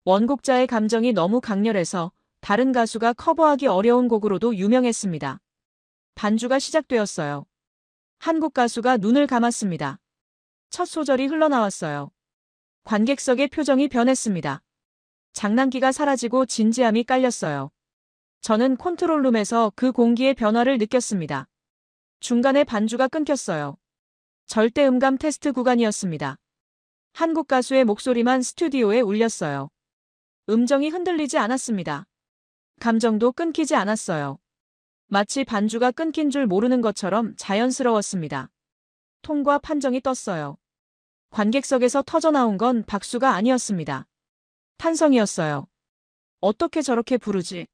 원곡자의 감정이 너무 강렬해서 다른 가수가 커버하기 어려운 곡으로도 유명했습니다. 반주가 시작되었어요. 한국 가수가 눈을 감았습니다. 첫 소절이 흘러나왔어요. 관객석의 표정이 변했습니다. 장난기가 사라지고 진지함이 깔렸어요. 저는 컨트롤룸에서 그 공기의 변화를 느꼈습니다. 중간에 반주가 끊겼어요. 절대 음감 테스트 구간이었습니다. 한국 가수의 목소리만 스튜디오에 울렸어요. 음정이 흔들리지 않았습니다. 감정도 끊기지 않았어요. 마치 반주가 끊긴 줄 모르는 것처럼 자연스러웠습니다. 통과 판정이 떴어요. 관객석에서 터져나온 건 박수가 아니었습니다. 탄성이었어요. 어떻게 저렇게 부르지?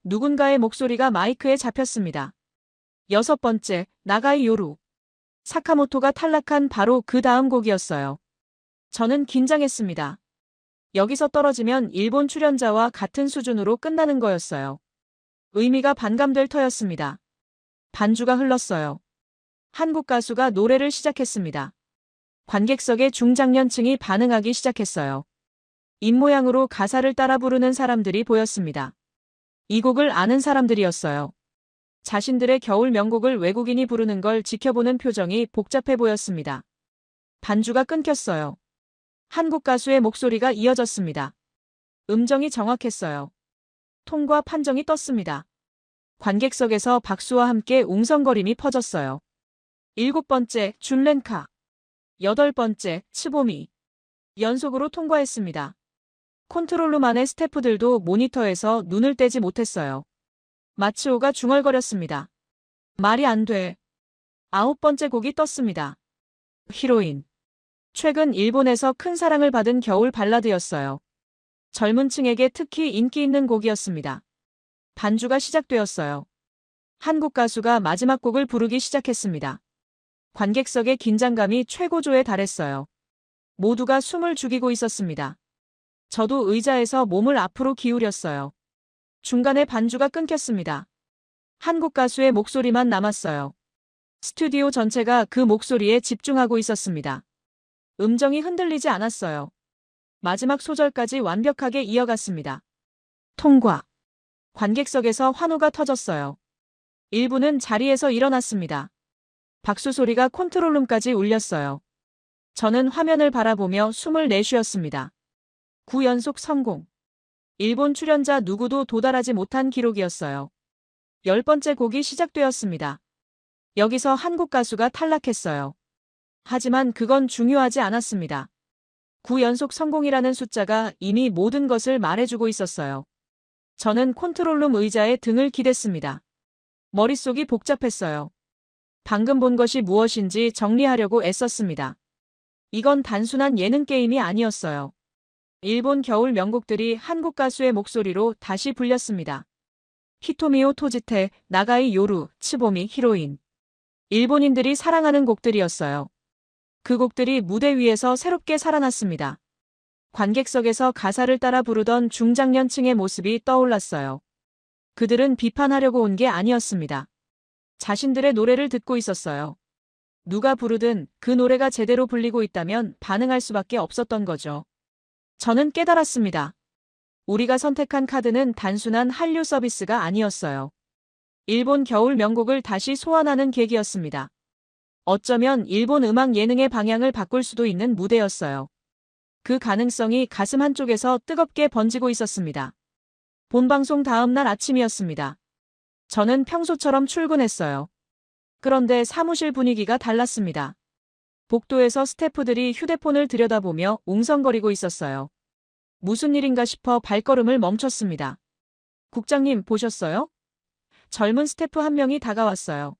누군가의 목소리가 마이크에 잡혔습니다. 6번째, 나가이 요루. 사카모토가 탈락한 바로 그 다음 곡이었어요. 저는 긴장했습니다. 여기서 떨어지면 일본 출연자와 같은 수준으로 끝나는 거였어요. 의미가 반감될 터였습니다. 반주가 흘렀어요. 한국 가수가 노래를 시작했습니다. 관객석의 중장년층이 반응하기 시작했어요. 입모양으로 가사를 따라 부르는 사람들이 보였습니다. 이 곡을 아는 사람들이었어요. 자신들의 겨울 명곡을 외국인이 부르는 걸 지켜보는 표정이 복잡해 보였습니다. 반주가 끊겼어요. 한국 가수의 목소리가 이어졌습니다. 음정이 정확했어요. 통과 판정이 떴습니다. 관객석에서 박수와 함께 웅성거림이 퍼졌어요. 7번째, 준렌카. 8번째, 츠보미. 연속으로 통과했습니다. 컨트롤룸 안의 스태프들도 모니터에서 눈을 떼지 못했어요. 마츠오가 중얼거렸습니다. 말이 안 돼. 9번째 곡이 떴습니다. 히로인. 최근 일본에서 큰 사랑을 받은 겨울 발라드였어요. 젊은 층에게 특히 인기 있는 곡이었습니다. 반주가 시작되었어요. 한국 가수가 마지막 곡을 부르기 시작했습니다. 관객석의 긴장감이 최고조에 달했어요. 모두가 숨을 죽이고 있었습니다. 저도 의자에서 몸을 앞으로 기울였어요. 중간에 반주가 끊겼습니다. 한국 가수의 목소리만 남았어요. 스튜디오 전체가 그 목소리에 집중하고 있었습니다. 음정이 흔들리지 않았어요. 마지막 소절까지 완벽하게 이어갔습니다. 통과. 관객석에서 환호가 터졌어요. 일부는 자리에서 일어났습니다. 박수 소리가 컨트롤룸까지 울렸어요. 저는 화면을 바라보며 숨을 내쉬었습니다. 9연속 성공. 일본 출연자 누구도 도달하지 못한 기록이었어요. 10번째 곡이 시작되었습니다. 여기서 한국 가수가 탈락했어요. 하지만 그건 중요하지 않았습니다. 9연속 성공이라는 숫자가 이미 모든 것을 말해주고 있었어요. 저는 컨트롤룸 의자에 등을 기댔습니다. 머릿속이 복잡했어요. 방금 본 것이 무엇인지 정리하려고 애썼습니다. 이건 단순한 예능 게임이 아니었어요. 일본 겨울 명곡들이 한국 가수의 목소리로 다시 불렸습니다. 히토미오 토지테, 나가이 요루, 츠보미, 히로인. 일본인들이 사랑하는 곡들이었어요. 그 곡들이 무대 위에서 새롭게 살아났습니다. 관객석에서 가사를 따라 부르던 중장년층의 모습이 떠올랐어요. 그들은 비판하려고 온 게 아니었습니다. 자신들의 노래를 듣고 있었어요. 누가 부르든 그 노래가 제대로 불리고 있다면 반응할 수밖에 없었던 거죠. 저는 깨달았습니다. 우리가 선택한 카드는 단순한 한류 서비스가 아니었어요. 일본 겨울 명곡을 다시 소환하는 계기였습니다. 어쩌면 일본 음악 예능의 방향을 바꿀 수도 있는 무대였어요. 그 가능성이 가슴 한쪽에서 뜨겁게 번지고 있었습니다. 본방송 다음 날 아침이었습니다. 저는 평소처럼 출근했어요. 그런데 사무실 분위기가 달랐습니다. 복도에서 스태프들이 휴대폰을 들여다보며 웅성거리고 있었어요. 무슨 일인가 싶어 발걸음을 멈췄습니다. 국장님 보셨어요? 젊은 스태프 한 명이 다가왔어요.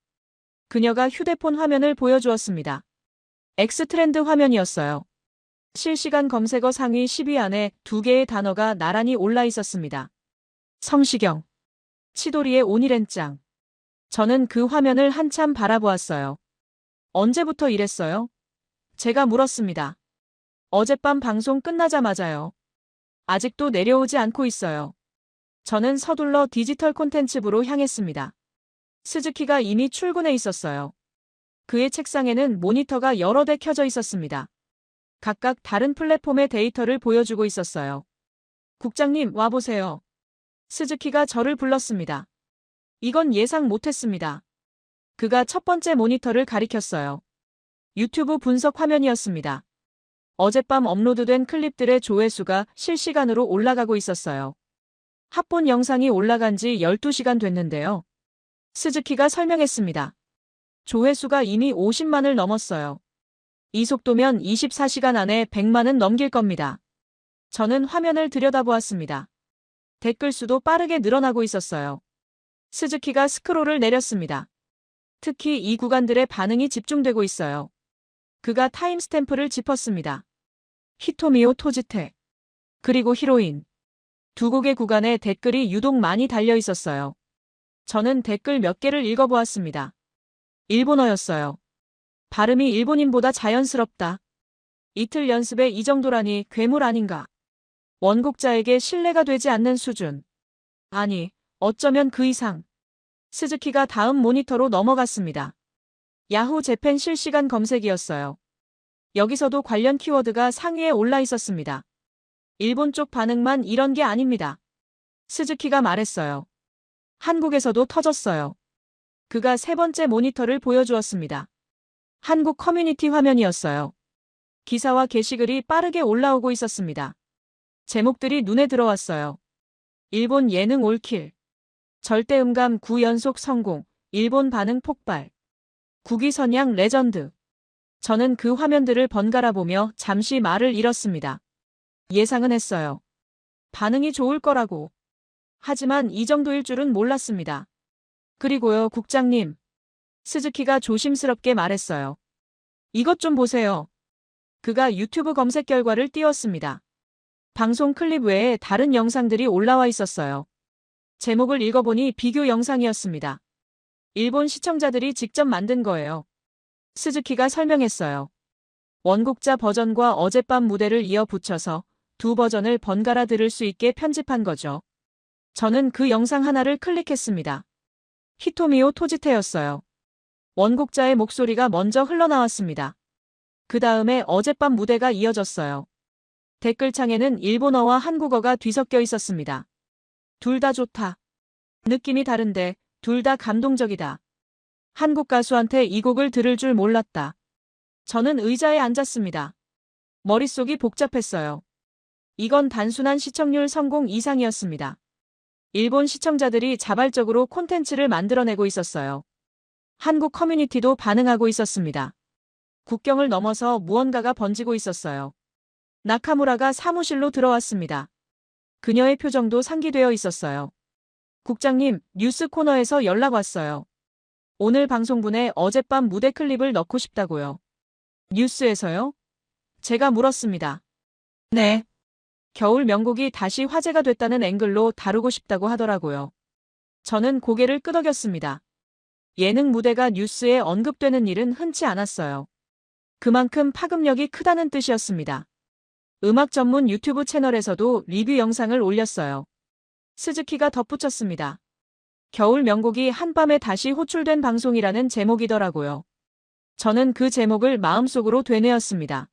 그녀가 휴대폰 화면을 보여주었습니다. X트렌드 화면이었어요. 실시간 검색어 상위 10위 안에 2개의 단어가 나란히 올라 있었습니다. 성시경, 치도리의 오니렌짱. 저는 그 화면을 한참 바라보았어요. 언제부터 이랬어요? 제가 물었습니다. 어젯밤 방송 끝나자마자요. 아직도 내려오지 않고 있어요. 저는 서둘러 디지털 콘텐츠부로 향했습니다. 스즈키가 이미 출근해 있었어요. 그의 책상에는 모니터가 여러 대 켜져 있었습니다. 각각 다른 플랫폼의 데이터를 보여주고 있었어요. 국장님, 와보세요. 스즈키가 저를 불렀습니다. 이건 예상 못했습니다. 그가 첫 번째 모니터를 가리켰어요. 유튜브 분석 화면이었습니다. 어젯밤 업로드된 클립들의 조회수가 실시간으로 올라가고 있었어요. 합본 영상이 올라간 지 12시간 됐는데요. 스즈키가 설명했습니다. 조회수가 이미 50만을 넘었어요. 이 속도면 24시간 안에 100만은 넘길 겁니다. 저는 화면을 들여다보았습니다. 댓글 수도 빠르게 늘어나고 있었어요. 스즈키가 스크롤을 내렸습니다. 특히 이 구간들의 반응이 집중되고 있어요. 그가 타임스탬프를 짚었습니다. 히토미오 토지테, 그리고 히로인. 두 곡의 구간에 댓글이 유독 많이 달려 있었어요. 저는 댓글 몇 개를 읽어보았습니다. 일본어였어요. 발음이 일본인보다 자연스럽다. 이틀 연습에 이 정도라니 괴물 아닌가. 원곡자에게 신뢰가 되지 않는 수준. 아니, 어쩌면 그 이상. 스즈키가 다음 모니터로 넘어갔습니다. 야후 재팬 실시간 검색이었어요. 여기서도 관련 키워드가 상위에 올라 있었습니다. 일본 쪽 반응만 이런 게 아닙니다. 스즈키가 말했어요. 한국에서도 터졌어요. 그가 세 번째 모니터를 보여주었습니다. 한국 커뮤니티 화면이었어요. 기사와 게시글이 빠르게 올라오고 있었습니다. 제목들이 눈에 들어왔어요. 일본 예능 올킬. 절대음감 9연속 성공. 일본 반응 폭발. 국위선양 레전드. 저는 그 화면들을 번갈아 보며 잠시 말을 잃었습니다. 예상은 했어요. 반응이 좋을 거라고. 하지만 이 정도일 줄은 몰랐습니다. 그리고요, 국장님. 스즈키가 조심스럽게 말했어요. 이것 좀 보세요. 그가 유튜브 검색 결과를 띄웠습니다. 방송 클립 외에 다른 영상들이 올라와 있었어요. 제목을 읽어보니 비교 영상이었습니다. 일본 시청자들이 직접 만든 거예요. 스즈키가 설명했어요. 원곡자 버전과 어젯밤 무대를 이어 붙여서 두 버전을 번갈아 들을 수 있게 편집한 거죠. 저는 그 영상 하나를 클릭했습니다. 히토미오 토지테였어요. 원곡자의 목소리가 먼저 흘러나왔습니다. 그 다음에 어젯밤 무대가 이어졌어요. 댓글창에는 일본어와 한국어가 뒤섞여 있었습니다. 둘 다 좋다. 느낌이 다른데 둘 다 감동적이다. 한국 가수한테 이 곡을 들을 줄 몰랐다. 저는 의자에 앉았습니다. 머릿속이 복잡했어요. 이건 단순한 시청률 성공 이상이었습니다. 일본 시청자들이 자발적으로 콘텐츠를 만들어내고 있었어요. 한국 커뮤니티도 반응하고 있었습니다. 국경을 넘어서 무언가가 번지고 있었어요. 나카무라가 사무실로 들어왔습니다. 그녀의 표정도 상기되어 있었어요. 국장님, 뉴스 코너에서 연락 왔어요. 오늘 방송분에 어젯밤 무대 클립을 넣고 싶다고요. 뉴스에서요? 제가 물었습니다. 네. 겨울 명곡이 다시 화제가 됐다는 앵글로 다루고 싶다고 하더라고요. 저는 고개를 끄덕였습니다. 예능 무대가 뉴스에 언급되는 일은 흔치 않았어요. 그만큼 파급력이 크다는 뜻이었습니다. 음악 전문 유튜브 채널에서도 리뷰 영상을 올렸어요. 스즈키가 덧붙였습니다. 겨울 명곡이 한밤에 다시 호출된 방송이라는 제목이더라고요. 저는 그 제목을 마음속으로 되뇌었습니다.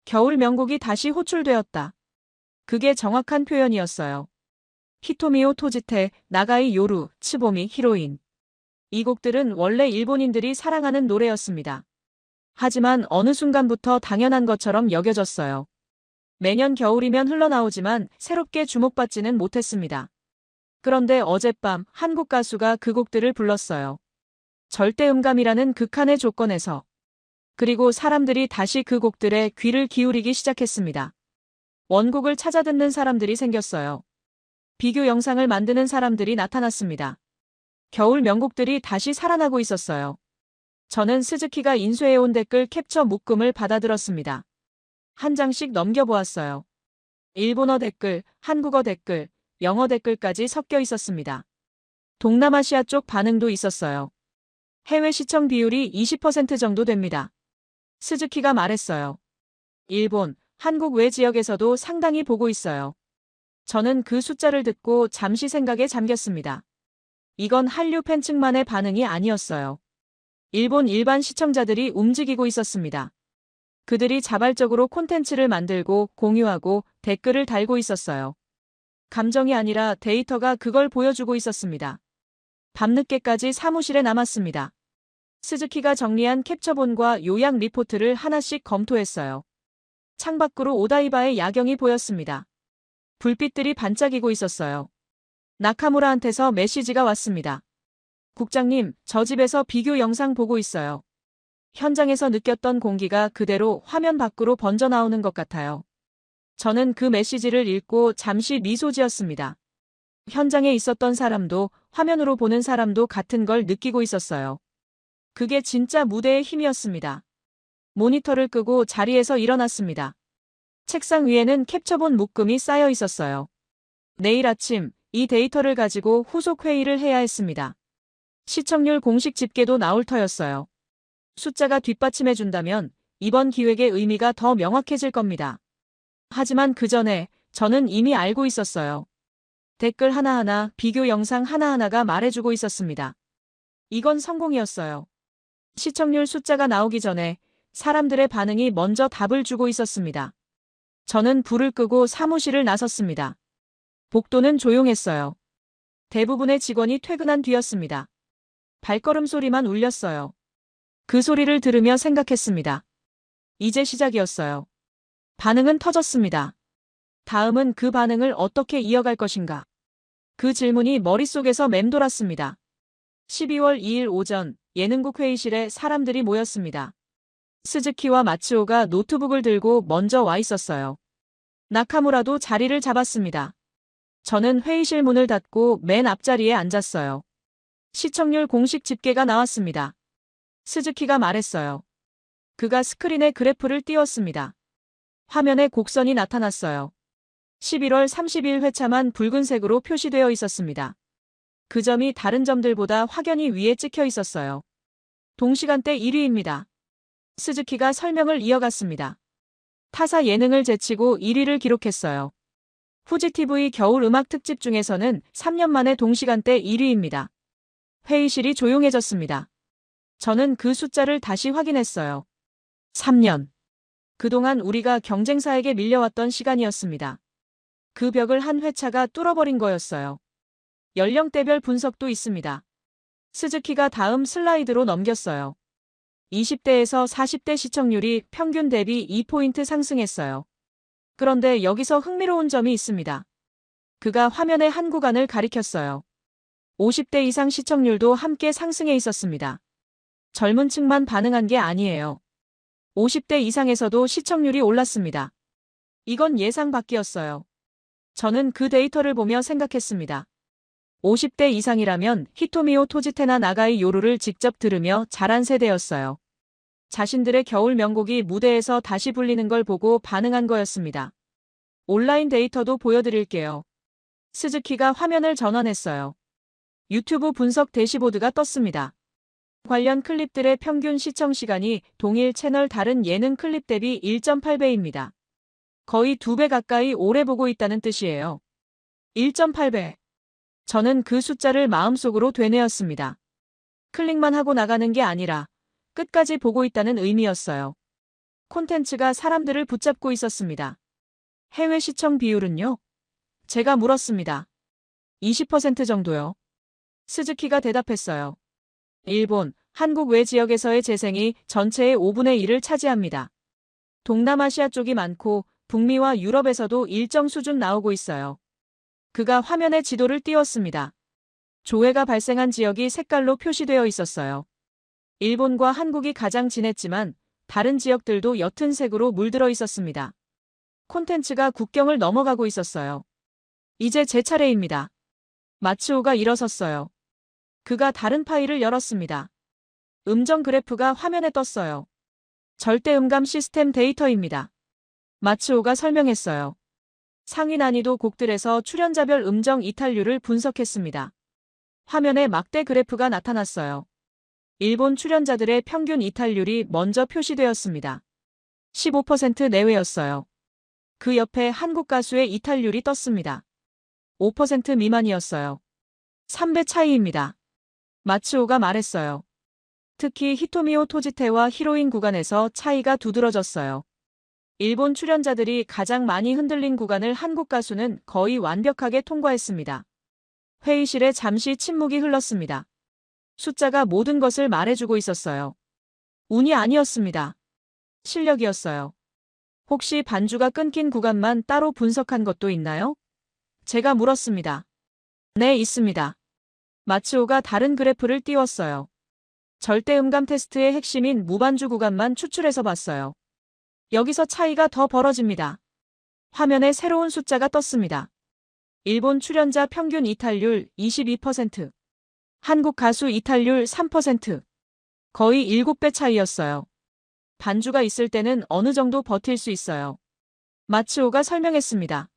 겨울 명곡이 다시 호출되었다. 그게 정확한 표현이었어요. 히토미오 토지테, 나가이 요루, 츠보미, 히로인. 이 곡들은 원래 일본인들이 사랑하는 노래였습니다. 하지만 어느 순간부터 당연한 것처럼 여겨졌어요. 매년 겨울이면 흘러나오지만 새롭게 주목받지는 못했습니다. 그런데 어젯밤 한국 가수가 그 곡들을 불렀어요. 절대음감이라는 극한의 조건에서. 그리고 사람들이 다시 그 곡들에 귀를 기울이기 시작했습니다. 원곡을 찾아 듣는 사람들이 생겼어요. 비교 영상을 만드는 사람들이 나타났습니다. 겨울 명곡들이 다시 살아나고 있었어요. 저는 스즈키가 인쇄해온 댓글 캡처 묶음을 받아들었습니다. 한 장씩 넘겨보았어요. 일본어 댓글, 한국어 댓글, 영어 댓글까지 섞여 있었습니다. 동남아시아 쪽 반응도 있었어요. 해외 시청 비율이 20% 정도 됩니다. 스즈키가 말했어요. 일본, 한국 외 지역에서도 상당히 보고 있어요. 저는 그 숫자를 듣고 잠시 생각에 잠겼습니다. 이건 한류 팬층만의 반응이 아니었어요. 일본 일반 시청자들이 움직이고 있었습니다. 그들이 자발적으로 콘텐츠를 만들고 공유하고 댓글을 달고 있었어요. 감정이 아니라 데이터가 그걸 보여주고 있었습니다. 밤늦게까지 사무실에 남았습니다. 스즈키가 정리한 캡처본과 요약 리포트를 하나씩 검토했어요. 창밖으로 오다이바의 야경이 보였습니다. 불빛들이 반짝이고 있었어요. 나카무라한테서 메시지가 왔습니다. 국장님, 저 집에서 비교 영상 보고 있어요. 현장에서 느꼈던 공기가 그대로 화면 밖으로 번져 나오는 것 같아요. 저는 그 메시지를 읽고 잠시 미소 지었습니다. 현장에 있었던 사람도 화면으로 보는 사람도 같은 걸 느끼고 있었어요. 그게 진짜 무대의 힘이었습니다. 모니터를 끄고 자리에서 일어났습니다. 책상 위에는 캡처본 묶음이 쌓여 있었어요. 내일 아침 이 데이터를 가지고 후속 회의를 해야 했습니다. 시청률 공식 집계도 나올 터였어요. 숫자가 뒷받침해준다면 이번 기획의 의미가 더 명확해질 겁니다. 하지만 그 전에 저는 이미 알고 있었어요. 댓글 하나하나, 비교 영상 하나하나가 말해주고 있었습니다. 이건 성공이었어요. 시청률 숫자가 나오기 전에 사람들의 반응이 먼저 답을 주고 있었습니다. 저는 불을 끄고 사무실을 나섰습니다. 복도는 조용했어요. 대부분의 직원이 퇴근한 뒤였습니다. 발걸음 소리만 울렸어요. 그 소리를 들으며 생각했습니다. 이제 시작이었어요. 반응은 터졌습니다. 다음은 그 반응을 어떻게 이어갈 것인가? 그 질문이 머릿속에서 맴돌았습니다. 12월 2일 오전 예능국 회의실에 사람들이 모였습니다. 스즈키와 마츠오가 노트북을 들고 먼저 와 있었어요. 나카무라도 자리를 잡았습니다. 저는 회의실 문을 닫고 맨 앞자리에 앉았어요. 시청률 공식 집계가 나왔습니다. 스즈키가 말했어요. 그가 스크린에 그래프를 띄웠습니다. 화면에 곡선이 나타났어요. 11월 30일 회차만 붉은색으로 표시되어 있었습니다. 그 점이 다른 점들보다 확연히 위에 찍혀 있었어요. 동시간대 1위입니다. 스즈키가 설명을 이어갔습니다. 타사 예능을 제치고 1위를 기록했어요. 후지TV 겨울 음악 특집 중에서는 3년 만에 동시간대 1위입니다. 회의실이 조용해졌습니다. 저는 그 숫자를 다시 확인했어요. 3년. 그동안 우리가 경쟁사에게 밀려왔던 시간이었습니다. 그 벽을 한 회차가 뚫어버린 거였어요. 연령대별 분석도 있습니다. 스즈키가 다음 슬라이드로 넘겼어요. 20대에서 40대 시청률이 평균 대비 2포인트 상승했어요. 그런데 여기서 흥미로운 점이 있습니다. 그가 화면의 한 구간을 가리켰어요. 50대 이상 시청률도 함께 상승해 있었습니다. 젊은 층만 반응한 게 아니에요. 50대 이상에서도 시청률이 올랐습니다. 이건 예상 밖이었어요. 저는 그 데이터를 보며 생각했습니다. 50대 이상이라면 히토미오 토지테나 나가이 요루를 직접 들으며 자란 세대였어요. 자신들의 겨울 명곡이 무대에서 다시 불리는 걸 보고 반응한 거였습니다. 온라인 데이터도 보여드릴게요. 스즈키가 화면을 전환했어요. 유튜브 분석 대시보드가 떴습니다. 관련 클립들의 평균 시청 시간이 동일 채널 다른 예능 클립 대비 1.8배입니다. 거의 2배 가까이 오래 보고 있다는 뜻이에요. 1.8배. 저는 그 숫자를 마음속으로 되뇌었습니다. 클릭만 하고 나가는 게 아니라 끝까지 보고 있다는 의미였어요. 콘텐츠가 사람들을 붙잡고 있었습니다. 해외 시청 비율은요? 제가 물었습니다. 20% 정도요. 스즈키가 대답했어요. 일본, 한국 외 지역에서의 재생이 전체의 5분의 1을 차지합니다. 동남아시아 쪽이 많고 북미와 유럽에서도 일정 수준 나오고 있어요. 그가 화면에 지도를 띄웠습니다. 조회가 발생한 지역이 색깔로 표시되어 있었어요. 일본과 한국이 가장 진했지만 다른 지역들도 옅은 색으로 물들어 있었습니다. 콘텐츠가 국경을 넘어가고 있었어요. 이제 제 차례입니다. 마츠오가 일어섰어요. 그가 다른 파일을 열었습니다. 음정 그래프가 화면에 떴어요. 절대 음감 시스템 데이터입니다. 마츠오가 설명했어요. 상위 난이도 곡들에서 출연자별 음정 이탈률을 분석했습니다. 화면에 막대 그래프가 나타났어요. 일본 출연자들의 평균 이탈률이 먼저 표시되었습니다. 15% 내외였어요. 그 옆에 한국 가수의 이탈률이 떴습니다. 5% 미만이었어요. 3배 차이입니다. 마츠오가 말했어요. 특히 히토미오 토지테와 히로인 구간에서 차이가 두드러졌어요. 일본 출연자들이 가장 많이 흔들린 구간을 한국 가수는 거의 완벽하게 통과했습니다. 회의실에 잠시 침묵이 흘렀습니다. 숫자가 모든 것을 말해주고 있었어요. 운이 아니었습니다. 실력이었어요. 혹시 반주가 끊긴 구간만 따로 분석한 것도 있나요? 제가 물었습니다. 네, 있습니다. 마츠오가 다른 그래프를 띄웠어요. 절대음감 테스트의 핵심인 무반주 구간만 추출해서 봤어요. 여기서 차이가 더 벌어집니다. 화면에 새로운 숫자가 떴습니다. 일본 출연자 평균 이탈률 22%, 한국 가수 이탈률 3%, 거의 7배 차이였어요. 반주가 있을 때는 어느 정도 버틸 수 있어요. 마츠오가 설명했습니다.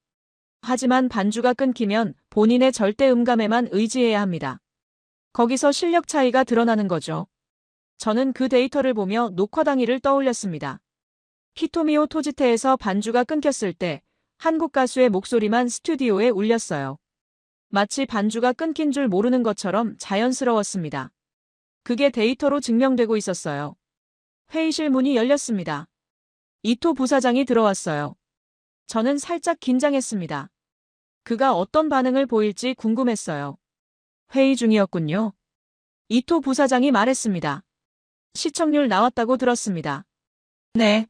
하지만 반주가 끊기면 본인의 절대음감에만 의지해야 합니다. 거기서 실력 차이가 드러나는 거죠. 저는 그 데이터를 보며 녹화 당일을 떠올렸습니다. 히토미오 토지테에서 반주가 끊겼을 때 한국 가수의 목소리만 스튜디오에 울렸어요. 마치 반주가 끊긴 줄 모르는 것처럼 자연스러웠습니다. 그게 데이터로 증명되고 있었어요. 회의실 문이 열렸습니다. 이토 부사장이 들어왔어요. 저는 살짝 긴장했습니다. 그가 어떤 반응을 보일지 궁금했어요. 회의 중이었군요. 이토 부사장이 말했습니다. 시청률 나왔다고 들었습니다. 네.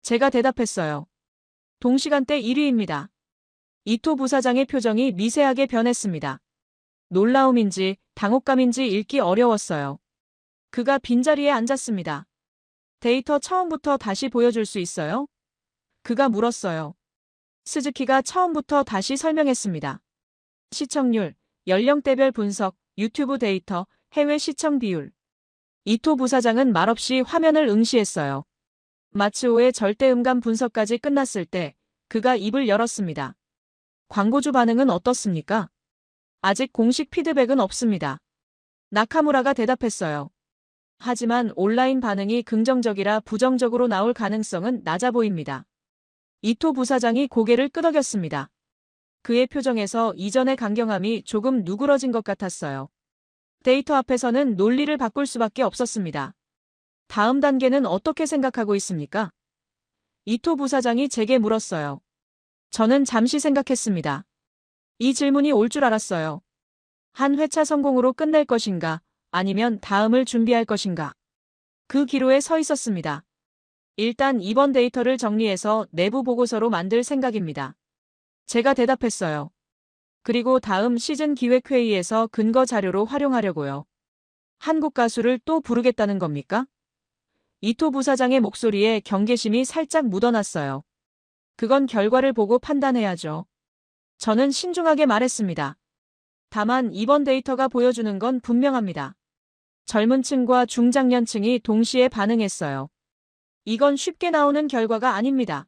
제가 대답했어요. 동시간대 1위입니다. 이토 부사장의 표정이 미세하게 변했습니다. 놀라움인지 당혹감인지 읽기 어려웠어요. 그가 빈자리에 앉았습니다. 데이터 처음부터 다시 보여줄 수 있어요? 그가 물었어요. 스즈키가 처음부터 다시 설명했습니다. 시청률, 연령대별 분석, 유튜브 데이터, 해외 시청 비율. 이토 부사장은 말없이 화면을 응시했어요. 마츠오의 절대음감 분석까지 끝났을 때 그가 입을 열었습니다. 광고주 반응은 어떻습니까? 아직 공식 피드백은 없습니다. 나카무라가 대답했어요. 하지만 온라인 반응이 긍정적이라 부정적으로 나올 가능성은 낮아 보입니다. 이토 부사장이 고개를 끄덕였습니다. 그의 표정에서 이전의 강경함이 조금 누그러진 것 같았어요. 데이터 앞에서는 논리를 바꿀 수밖에 없었습니다. 다음 단계는 어떻게 생각하고 있습니까? 이토 부사장이 제게 물었어요. 저는 잠시 생각했습니다. 이 질문이 올 줄 알았어요. 한 회차 성공으로 끝낼 것인가, 아니면 다음을 준비할 것인가. 그 기로에 서 있었습니다. 일단 이번 데이터를 정리해서 내부 보고서로 만들 생각입니다. 제가 대답했어요. 그리고 다음 시즌 기획회의에서 근거 자료로 활용하려고요. 한국 가수를 또 부르겠다는 겁니까? 이토 부사장의 목소리에 경계심이 살짝 묻어났어요. 그건 결과를 보고 판단해야죠. 저는 신중하게 말했습니다. 다만 이번 데이터가 보여주는 건 분명합니다. 젊은 층과 중장년층이 동시에 반응했어요. 이건 쉽게 나오는 결과가 아닙니다.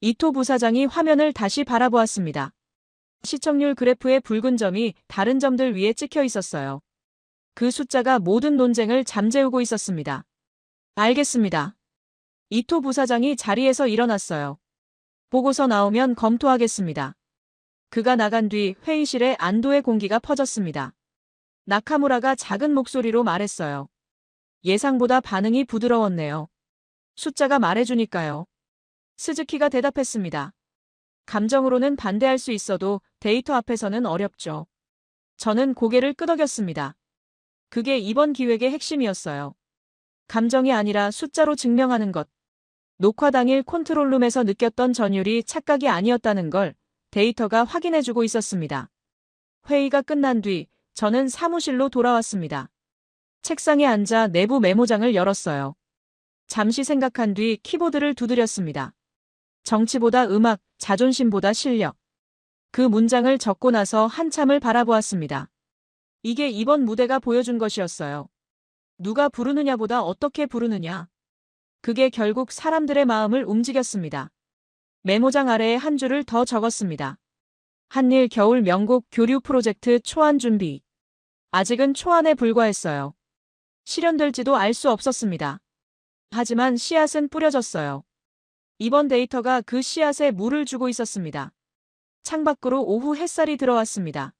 이토 부사장이 화면을 다시 바라보았습니다. 시청률 그래프의 붉은 점이 다른 점들 위에 찍혀 있었어요. 그 숫자가 모든 논쟁을 잠재우고 있었습니다. 알겠습니다. 이토 부사장이 자리에서 일어났어요. 보고서 나오면 검토하겠습니다. 그가 나간 뒤 회의실에 안도의 공기가 퍼졌습니다. 나카무라가 작은 목소리로 말했어요. 예상보다 반응이 부드러웠네요. 숫자가 말해주니까요. 스즈키가 대답했습니다. 감정으로는 반대할 수 있어도 데이터 앞에서는 어렵죠. 저는 고개를 끄덕였습니다. 그게 이번 기획의 핵심이었어요. 감정이 아니라 숫자로 증명하는 것. 녹화 당일 컨트롤룸에서 느꼈던 전율이 착각이 아니었다는 걸 데이터가 확인해주고 있었습니다. 회의가 끝난 뒤 저는 사무실로 돌아왔습니다. 책상에 앉아 내부 메모장을 열었어요. 잠시 생각한 뒤 키보드를 두드렸습니다. 정치보다 음악, 자존심보다 실력. 그 문장을 적고 나서 한참을 바라보았습니다. 이게 이번 무대가 보여준 것이었어요. 누가 부르느냐보다 어떻게 부르느냐. 그게 결국 사람들의 마음을 움직였습니다. 메모장 아래에 한 줄을 더 적었습니다. 한일 겨울 명곡 교류 프로젝트 초안 준비. 아직은 초안에 불과했어요. 실현될지도 알 수 없었습니다. 하지만 씨앗은 뿌려졌어요. 이번 데이터가 그 씨앗에 물을 주고 있었습니다. 창밖으로 오후 햇살이 들어왔습니다.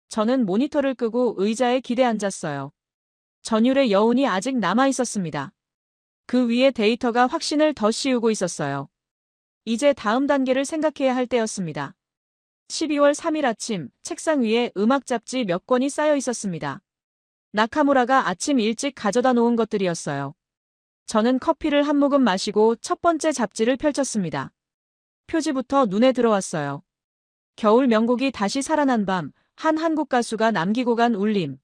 저는 모니터를 끄고 의자에 기대 앉았어요. 전율의 여운이 아직 남아 있었습니다. 그 위에 데이터가 확신을 더 씌우고 있었어요. 이제 다음 단계를 생각해야 할 때였습니다. 12월 3일 아침 책상 위에 음악 잡지 몇 권이 쌓여 있었습니다. 나카무라가 아침 일찍 가져다 놓은 것들이었어요. 저는 커피를 한 모금 마시고 첫 번째 잡지를 펼쳤습니다. 표지부터 눈에 들어왔어요. 겨울 명곡이 다시 살아난 밤, 한 한국 가수가 남기고 간 울림.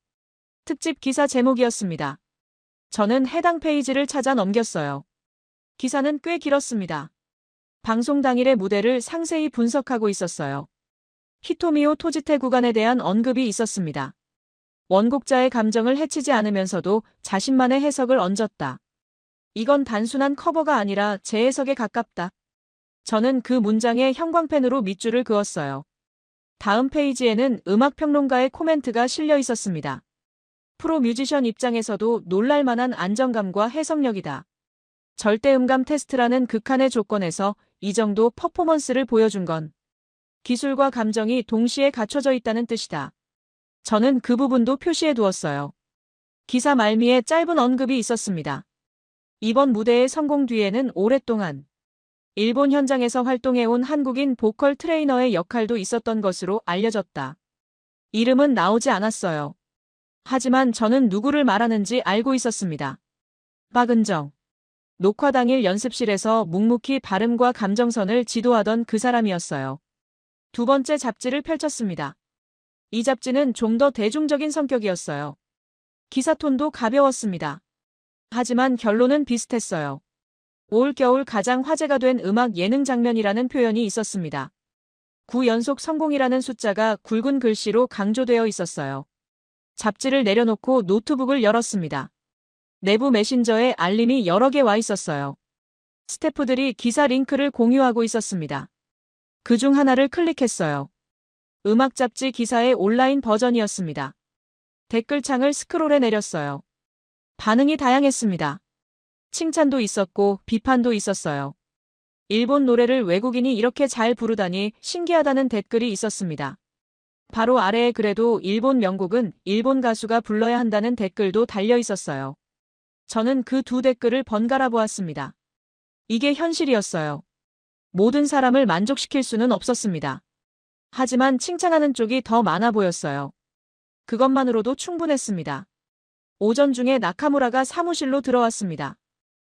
특집 기사 제목이었습니다. 저는 해당 페이지를 찾아 넘겼어요. 기사는 꽤 길었습니다. 방송 당일의 무대를 상세히 분석하고 있었어요. 히토미오 토지테 구간에 대한 언급이 있었습니다. 원곡자의 감정을 해치지 않으면서도 자신만의 해석을 얹었다. 이건 단순한 커버가 아니라 재해석에 가깝다. 저는 그 문장에 형광펜으로 밑줄을 그었어요. 다음 페이지에는 음악평론가의 코멘트가 실려 있었습니다. 프로 뮤지션 입장에서도 놀랄만한 안정감과 해석력이다. 절대음감 테스트라는 극한의 조건에서 이 정도 퍼포먼스를 보여준 건 기술과 감정이 동시에 갖춰져 있다는 뜻이다. 저는 그 부분도 표시해 두었어요. 기사 말미에 짧은 언급이 있었습니다. 이번 무대의 성공 뒤에는 오랫동안 일본 현장에서 활동해온 한국인 보컬 트레이너의 역할도 있었던 것으로 알려졌다. 이름은 나오지 않았어요. 하지만 저는 누구를 말하는지 알고 있었습니다. 박은정. 녹화 당일 연습실에서 묵묵히 발음과 감정선을 지도하던 그 사람이었어요. 두 번째 잡지를 펼쳤습니다. 이 잡지는 좀 더 대중적인 성격이었어요. 기사 톤도 가벼웠습니다. 하지만 결론은 비슷했어요. 올겨울 가장 화제가 된 음악 예능 장면이라는 표현이 있었습니다. 9연속 성공이라는 숫자가 굵은 글씨로 강조되어 있었어요. 잡지를 내려놓고 노트북을 열었습니다. 내부 메신저에 알림이 여러 개 와 있었어요. 스태프들이 기사 링크를 공유하고 있었습니다. 그중 하나를 클릭했어요. 음악 잡지 기사의 온라인 버전이었습니다. 댓글창을 스크롤해 내렸어요. 반응이 다양했습니다. 칭찬도 있었고 비판도 있었어요. 일본 노래를 외국인이 이렇게 잘 부르다니 신기하다는 댓글이 있었습니다. 바로 아래에 그래도 일본 명곡은 일본 가수가 불러야 한다는 댓글도 달려 있었어요. 저는 그 두 댓글을 번갈아 보았습니다. 이게 현실이었어요. 모든 사람을 만족시킬 수는 없었습니다. 하지만 칭찬하는 쪽이 더 많아 보였어요. 그것만으로도 충분했습니다. 오전 중에 나카무라가 사무실로 들어왔습니다.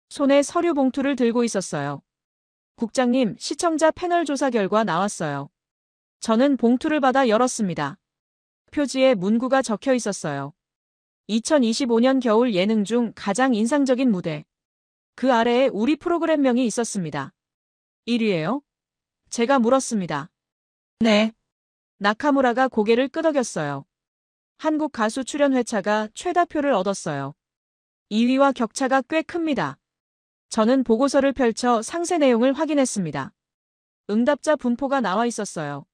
손에 서류 봉투를 들고 있었어요. 국장님, 시청자 패널 조사 결과 나왔어요. 저는 봉투를 받아 열었습니다. 표지에 문구가 적혀 있었어요. 2025년 겨울 예능 중 가장 인상적인 무대. 그 아래에 우리 프로그램명이 있었습니다. 1위예요? 제가 물었습니다. 네. 나카무라가 고개를 끄덕였어요. 한국 가수 출연 회차가 최다표를 얻었어요. 2위와 격차가 꽤 큽니다. 저는 보고서를 펼쳐 상세 내용을 확인했습니다. 응답자 분포가 나와 있었어요.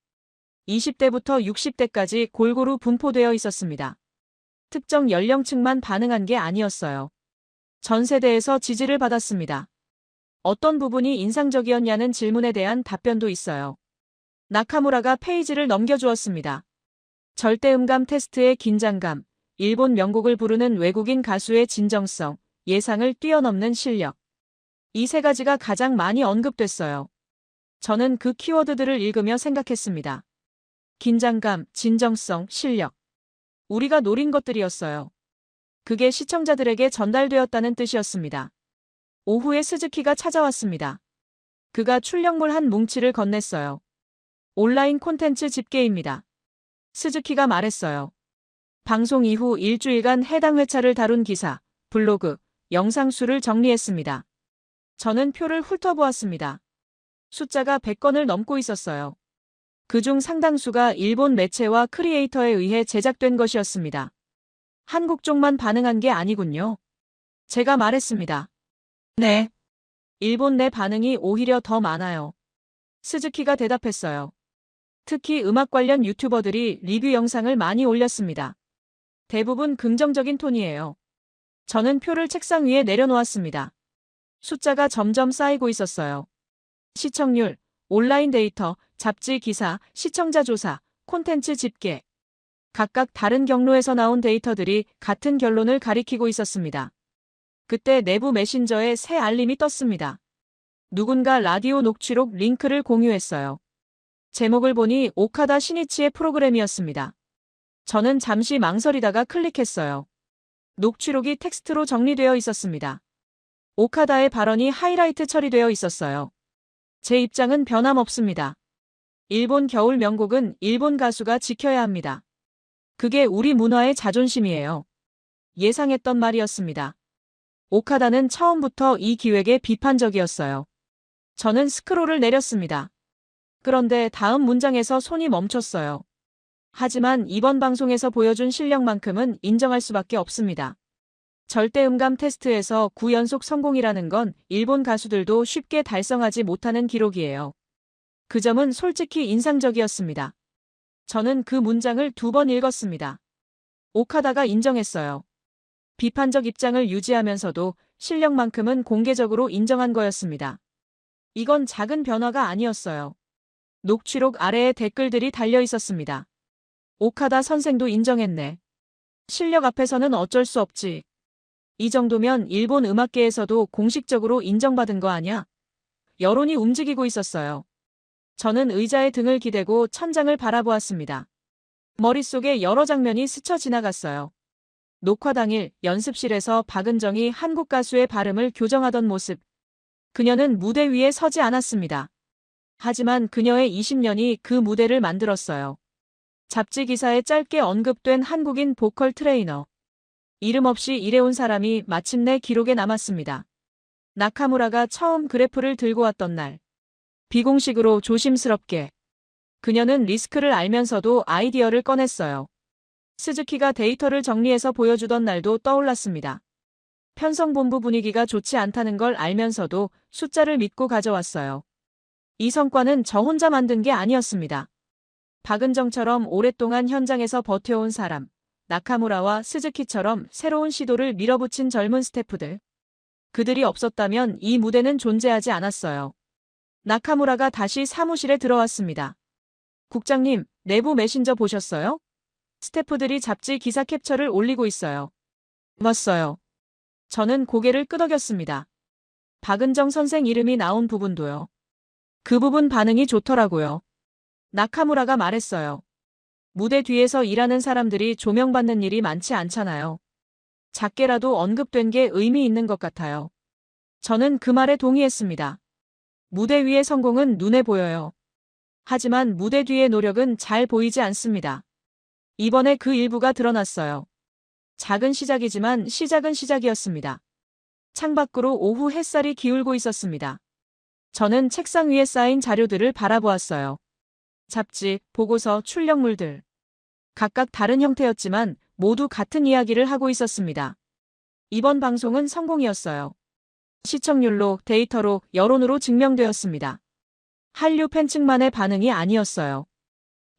20대부터 60대까지 골고루 분포되어 있었습니다. 특정 연령층만 반응한 게 아니었어요. 전 세대에서 지지를 받았습니다. 어떤 부분이 인상적이었냐는 질문에 대한 답변도 있어요. 나카무라가 페이지를 넘겨주었습니다. 절대음감 테스트의 긴장감, 일본 명곡을 부르는 외국인 가수의 진정성, 예상을 뛰어넘는 실력. 이 세 가지가 가장 많이 언급됐어요. 저는 그 키워드들을 읽으며 생각했습니다. 긴장감, 진정성, 실력. 우리가 노린 것들이었어요. 그게 시청자들에게 전달되었다는 뜻이었습니다. 오후에 스즈키가 찾아왔습니다. 그가 출력물 한 뭉치를 건넸어요. 온라인 콘텐츠 집계입니다. 스즈키가 말했어요. 방송 이후 일주일간 해당 회차를 다룬 기사, 블로그, 영상 수를 정리했습니다. 저는 표를 훑어보았습니다. 숫자가 100건을 넘고 있었어요. 그중 상당수가 일본 매체와 크리에이터에 의해 제작된 것이었습니다. 한국 쪽만 반응한 게 아니군요. 제가 말했습니다. 네. 일본 내 반응이 오히려 더 많아요. 스즈키가 대답했어요. 특히 음악 관련 유튜버들이 리뷰 영상을 많이 올렸습니다. 대부분 긍정적인 톤이에요. 저는 표를 책상 위에 내려놓았습니다. 숫자가 점점 쌓이고 있었어요. 시청률, 온라인 데이터, 잡지 기사, 시청자 조사, 콘텐츠 집계. 각각 다른 경로에서 나온 데이터들이 같은 결론을 가리키고 있었습니다. 그때 내부 메신저에 새 알림이 떴습니다. 누군가 라디오 녹취록 링크를 공유했어요. 제목을 보니 오카다 시니치의 프로그램이었습니다. 저는 잠시 망설이다가 클릭했어요. 녹취록이 텍스트로 정리되어 있었습니다. 오카다의 발언이 하이라이트 처리되어 있었어요. 제 입장은 변함없습니다. 일본 겨울 명곡은 일본 가수가 지켜야 합니다. 그게 우리 문화의 자존심이에요. 예상했던 말이었습니다. 오카다는 처음부터 이 기획에 비판적이었어요. 저는 스크롤을 내렸습니다. 그런데 다음 문장에서 손이 멈췄어요. 하지만 이번 방송에서 보여준 실력만큼은 인정할 수밖에 없습니다. 절대음감 테스트에서 9연속 성공이라는 건 일본 가수들도 쉽게 달성하지 못하는 기록이에요. 그 점은 솔직히 인상적이었습니다. 저는 그 문장을 2번 읽었습니다. 오카다가 인정했어요. 비판적 입장을 유지하면서도 실력만큼은 공개적으로 인정한 거였습니다. 이건 작은 변화가 아니었어요. 녹취록 아래에 댓글들이 달려 있었습니다. 오카다 선생도 인정했네. 실력 앞에서는 어쩔 수 없지. 이 정도면 일본 음악계에서도 공식적으로 인정받은 거 아냐? 여론이 움직이고 있었어요. 저는 의자에 등을 기대고 천장을 바라보았습니다. 머릿속에 여러 장면이 스쳐 지나갔어요. 녹화 당일 연습실에서 박은정이 한국 가수의 발음을 교정하던 모습. 그녀는 무대 위에 서지 않았습니다. 하지만 그녀의 20년이 그 무대를 만들었어요. 잡지 기사에 짧게 언급된 한국인 보컬 트레이너. 이름 없이 일해온 사람이 마침내 기록에 남았습니다. 나카무라가 처음 그래프를 들고 왔던 날. 비공식으로 조심스럽게. 그녀는 리스크를 알면서도 아이디어를 꺼냈어요. 스즈키가 데이터를 정리해서 보여주던 날도 떠올랐습니다. 편성본부 분위기가 좋지 않다는 걸 알면서도 숫자를 믿고 가져왔어요. 이 성과는 저 혼자 만든 게 아니었습니다. 박은정처럼 오랫동안 현장에서 버텨온 사람, 나카무라와 스즈키처럼 새로운 시도를 밀어붙인 젊은 스태프들. 그들이 없었다면 이 무대는 존재하지 않았어요. 나카무라가 다시 사무실에 들어왔습니다. 국장님, 내부 메신저 보셨어요? 스태프들이 잡지 기사 캡처를 올리고 있어요. 봤어요. 저는 고개를 끄덕였습니다. 박은정 선생 이름이 나온 부분도요. 그 부분 반응이 좋더라고요. 나카무라가 말했어요. 무대 뒤에서 일하는 사람들이 조명받는 일이 많지 않잖아요. 작게라도 언급된 게 의미 있는 것 같아요. 저는 그 말에 동의했습니다. 무대 위의 성공은 눈에 보여요. 하지만 무대 뒤의 노력은 잘 보이지 않습니다. 이번에 그 일부가 드러났어요. 작은 시작이지만 시작은 시작이었습니다. 창밖으로 오후 햇살이 기울고 있었습니다. 저는 책상 위에 쌓인 자료들을 바라보았어요. 잡지, 보고서, 출력물들. 각각 다른 형태였지만 모두 같은 이야기를 하고 있었습니다. 이번 방송은 성공이었어요. 시청률로, 데이터로, 여론으로 증명되었습니다. 한류 팬층만의 반응이 아니었어요.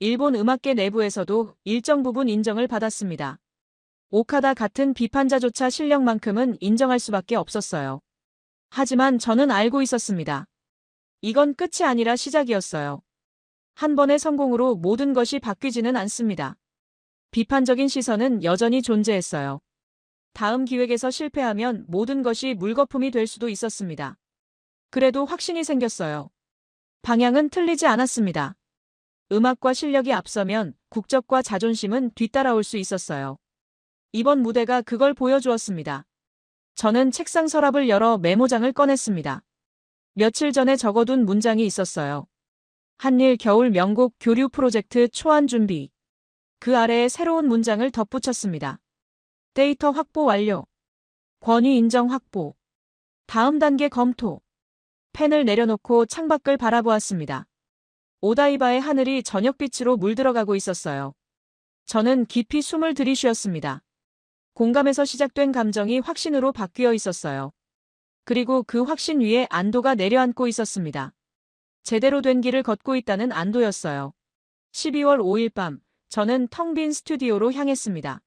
일본 음악계 내부에서도 일정 부분 인정을 받았습니다. 오카다 같은 비판자조차 실력만큼은 인정할 수밖에 없었어요. 하지만 저는 알고 있었습니다. 이건 끝이 아니라 시작이었어요. 한 번의 성공으로 모든 것이 바뀌지는 않습니다. 비판적인 시선은 여전히 존재했어요. 다음 기획에서 실패하면 모든 것이 물거품이 될 수도 있었습니다. 그래도 확신이 생겼어요. 방향은 틀리지 않았습니다. 음악과 실력이 앞서면 국적과 자존심은 뒤따라올 수 있었어요. 이번 무대가 그걸 보여주었습니다. 저는 책상 서랍을 열어 메모장을 꺼냈습니다. 며칠 전에 적어둔 문장이 있었어요. 한일 겨울 명곡 교류 프로젝트 초안 준비. 그 아래에 새로운 문장을 덧붙였습니다. 데이터 확보 완료. 권위 인정 확보. 다음 단계 검토. 펜을 내려놓고 창밖을 바라보았습니다. 오다이바의 하늘이 저녁빛으로 물들어가고 있었어요. 저는 깊이 숨을 들이쉬었습니다. 공감에서 시작된 감정이 확신으로 바뀌어 있었어요. 그리고 그 확신 위에 안도가 내려앉고 있었습니다. 제대로 된 길을 걷고 있다는 안도였어요. 12월 5일 밤, 저는 텅 빈 스튜디오로 향했습니다.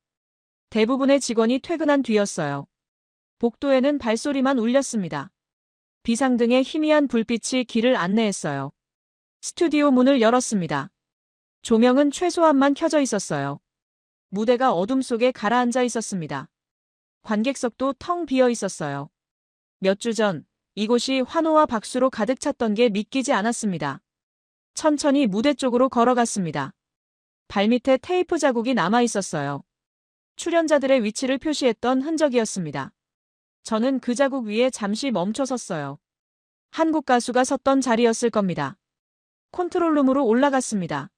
대부분의 직원이 퇴근한 뒤였어요. 복도에는 발소리만 울렸습니다. 비상등의 희미한 불빛이 길을 안내했어요. 스튜디오 문을 열었습니다. 조명은 최소한만 켜져 있었어요. 무대가 어둠 속에 가라앉아 있었습니다. 관객석도 텅 비어 있었어요. 몇 주 전, 이곳이 환호와 박수로 가득 찼던 게 믿기지 않았습니다. 천천히 무대 쪽으로 걸어갔습니다. 발밑에 테이프 자국이 남아 있었어요. 출연자들의 위치를 표시했던 흔적이었습니다. 저는 그 자국 위에 잠시 멈춰 섰어요. 한국 가수가 섰던 자리였을 겁니다. 컨트롤룸으로 올라갔습니다.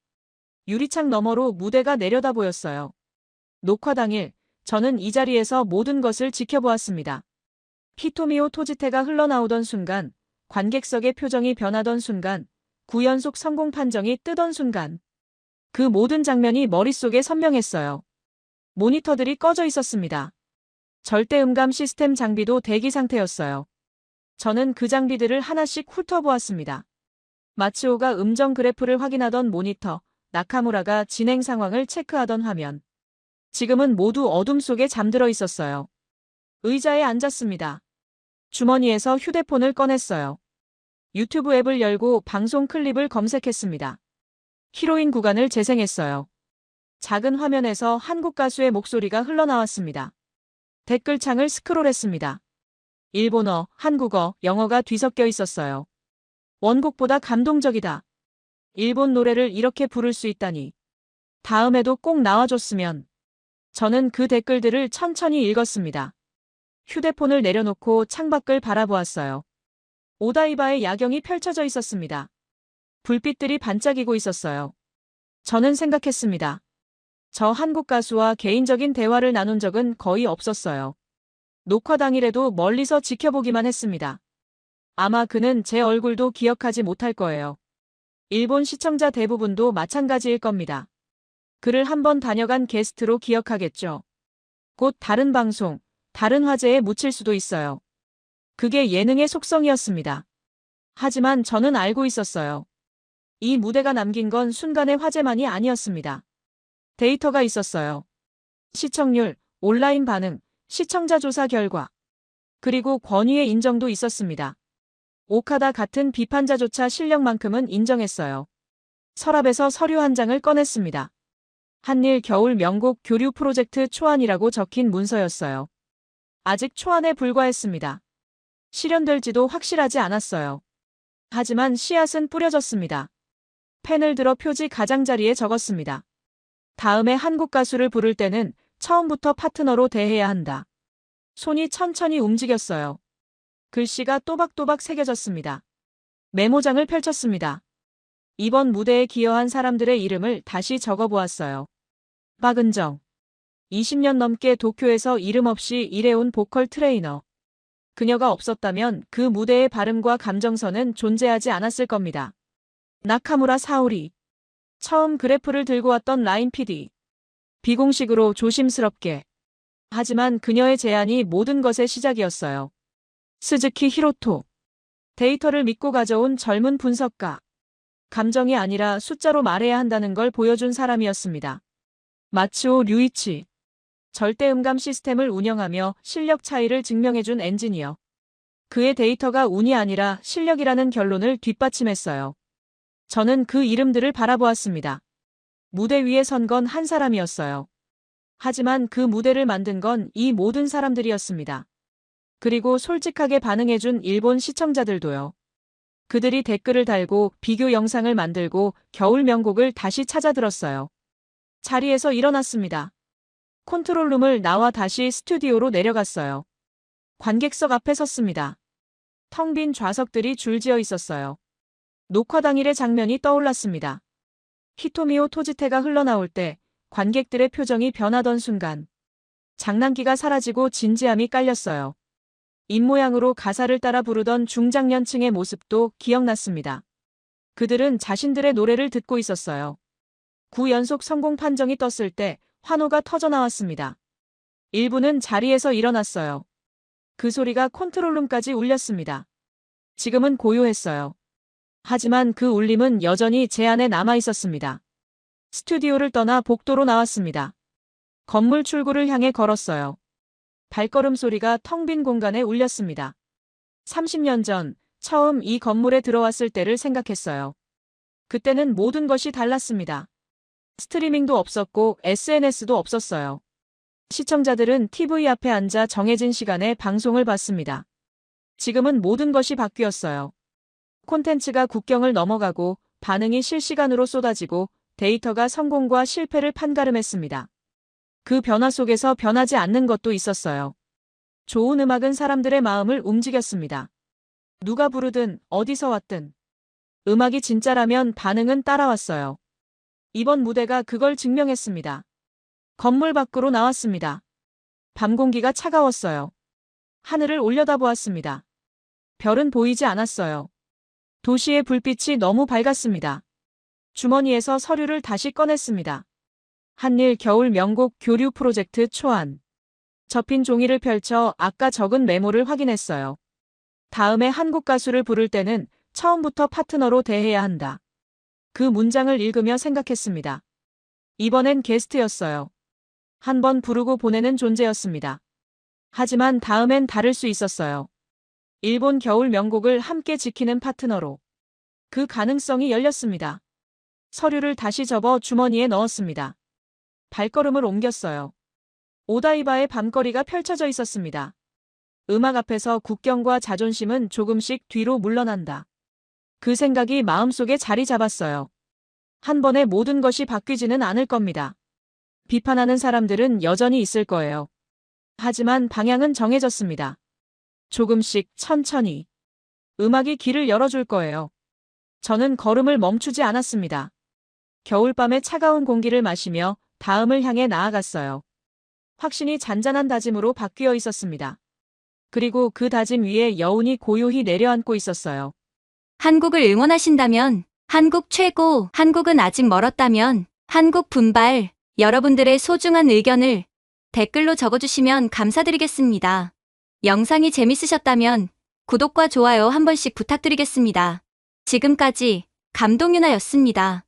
유리창 너머로 무대가 내려다 보였어요. 녹화 당일, 저는 이 자리에서 모든 것을 지켜보았습니다. 히토미오 토지테가 흘러나오던 순간, 관객석의 표정이 변하던 순간, 9연속 성공 판정이 뜨던 순간, 그 모든 장면이 머릿속에 선명했어요. 모니터들이 꺼져 있었습니다. 절대 음감 시스템 장비도 대기 상태였어요. 저는 그 장비들을 하나씩 훑어보았습니다. 마츠오가 음정 그래프를 확인하던 모니터, 나카무라가 진행 상황을 체크하던 화면. 지금은 모두 어둠 속에 잠들어 있었어요. 의자에 앉았습니다. 주머니에서 휴대폰을 꺼냈어요. 유튜브 앱을 열고 방송 클립을 검색했습니다. 히로인 구간을 재생했어요. 작은 화면에서 한국 가수의 목소리가 흘러나왔습니다. 댓글창을 스크롤했습니다. 일본어, 한국어, 영어가 뒤섞여 있었어요. 원곡보다 감동적이다. 일본 노래를 이렇게 부를 수 있다니. 다음에도 꼭 나와줬으면. 저는 그 댓글들을 천천히 읽었습니다. 휴대폰을 내려놓고 창밖을 바라보았어요. 오다이바의 야경이 펼쳐져 있었습니다. 불빛들이 반짝이고 있었어요. 저는 생각했습니다. 저 한국 가수와 개인적인 대화를 나눈 적은 거의 없었어요. 녹화 당일에도 멀리서 지켜보기만 했습니다. 아마 그는 제 얼굴도 기억하지 못할 거예요. 일본 시청자 대부분도 마찬가지일 겁니다. 그를 한번 다녀간 게스트로 기억하겠죠. 곧 다른 방송, 다른 화제에 묻힐 수도 있어요. 그게 예능의 속성이었습니다. 하지만 저는 알고 있었어요. 이 무대가 남긴 건 순간의 화제만이 아니었습니다. 데이터가 있었어요. 시청률, 온라인 반응, 시청자 조사 결과, 그리고 권위의 인정도 있었습니다. 오카다 같은 비판자조차 실력만큼은 인정했어요. 서랍에서 서류 한 장을 꺼냈습니다. 한일 겨울 명곡 교류 프로젝트 초안이라고 적힌 문서였어요. 아직 초안에 불과했습니다. 실현될지도 확실하지 않았어요. 하지만 씨앗은 뿌려졌습니다. 펜을 들어 표지 가장자리에 적었습니다. 다음에 한국 가수를 부를 때는 처음부터 파트너로 대해야 한다. 손이 천천히 움직였어요. 글씨가 또박또박 새겨졌습니다. 메모장을 펼쳤습니다. 이번 무대에 기여한 사람들의 이름을 다시 적어보았어요. 박은정. 20년 넘게 도쿄에서 이름 없이 일해온 보컬 트레이너. 그녀가 없었다면 그 무대의 발음과 감정선은 존재하지 않았을 겁니다. 나카무라 사오리. 처음 그래프를 들고 왔던 라인 PD. 비공식으로 조심스럽게. 하지만 그녀의 제안이 모든 것의 시작이었어요. 스즈키 히로토. 데이터를 믿고 가져온 젊은 분석가. 감정이 아니라 숫자로 말해야 한다는 걸 보여준 사람이었습니다. 마츠오 류이치. 절대 음감 시스템을 운영하며 실력 차이를 증명해준 엔지니어. 그의 데이터가 운이 아니라 실력이라는 결론을 뒷받침했어요. 저는 그 이름들을 바라보았습니다. 무대 위에 선 건 한 사람이었어요. 하지만 그 무대를 만든 건 이 모든 사람들이었습니다. 그리고 솔직하게 반응해준 일본 시청자들도요. 그들이 댓글을 달고 비교 영상을 만들고 겨울 명곡을 다시 찾아 들었어요. 자리에서 일어났습니다. 컨트롤룸을 나와 다시 스튜디오로 내려갔어요. 관객석 앞에 섰습니다. 텅 빈 좌석들이 줄지어 있었어요. 녹화 당일의 장면이 떠올랐습니다. 히토미오 토지테가 흘러나올 때 관객들의 표정이 변하던 순간 장난기가 사라지고 진지함이 깔렸어요. 입모양으로 가사를 따라 부르던 중장년층의 모습도 기억났습니다. 그들은 자신들의 노래를 듣고 있었어요. 9연속 성공 판정이 떴을 때 환호가 터져나왔습니다. 일부는 자리에서 일어났어요. 그 소리가 컨트롤룸까지 울렸습니다. 지금은 고요했어요. 하지만 그 울림은 여전히 제 안에 남아 있었습니다. 스튜디오를 떠나 복도로 나왔습니다. 건물 출구를 향해 걸었어요. 발걸음 소리가 텅 빈 공간에 울렸습니다. 30년 전 처음 이 건물에 들어왔을 때를 생각했어요. 그때는 모든 것이 달랐습니다. 스트리밍도 없었고 SNS도 없었어요. 시청자들은 TV 앞에 앉아 정해진 시간에 방송을 봤습니다. 지금은 모든 것이 바뀌었어요. 콘텐츠가 국경을 넘어가고 반응이 실시간으로 쏟아지고 데이터가 성공과 실패를 판가름했습니다. 그 변화 속에서 변하지 않는 것도 있었어요. 좋은 음악은 사람들의 마음을 움직였습니다. 누가 부르든 어디서 왔든 음악이 진짜라면 반응은 따라왔어요. 이번 무대가 그걸 증명했습니다. 건물 밖으로 나왔습니다. 밤 공기가 차가웠어요. 하늘을 올려다보았습니다. 별은 보이지 않았어요. 도시의 불빛이 너무 밝았습니다. 주머니에서 서류를 다시 꺼냈습니다. 한일 겨울 명곡 교류 프로젝트 초안. 접힌 종이를 펼쳐 아까 적은 메모를 확인했어요. 다음에 한국 가수를 부를 때는 처음부터 파트너로 대해야 한다. 그 문장을 읽으며 생각했습니다. 이번엔 게스트였어요. 한 번 부르고 보내는 존재였습니다. 하지만 다음엔 다를 수 있었어요. 일본 겨울 명곡을 함께 지키는 파트너로. 그 가능성이 열렸습니다. 서류를 다시 접어 주머니에 넣었습니다. 발걸음을 옮겼어요. 오다이바의 밤거리가 펼쳐져 있었습니다. 음악 앞에서 국경과 자존심은 조금씩 뒤로 물러난다. 그 생각이 마음속에 자리 잡았어요. 한 번에 모든 것이 바뀌지는 않을 겁니다. 비판하는 사람들은 여전히 있을 거예요. 하지만 방향은 정해졌습니다. 조금씩 천천히. 음악이 길을 열어줄 거예요. 저는 걸음을 멈추지 않았습니다. 겨울밤의 차가운 공기를 마시며 다음을 향해 나아갔어요. 확신이 잔잔한 다짐으로 바뀌어 있었습니다. 그리고 그 다짐 위에 여운이 고요히 내려앉고 있었어요. 한국을 응원하신다면, 한국 최고, 한국은 아직 멀었다면, 한국 분발, 여러분들의 소중한 의견을 댓글로 적어주시면 감사드리겠습니다. 영상이 재밌으셨다면 구독과 좋아요 한 번씩 부탁드리겠습니다. 지금까지 감동유나였습니다.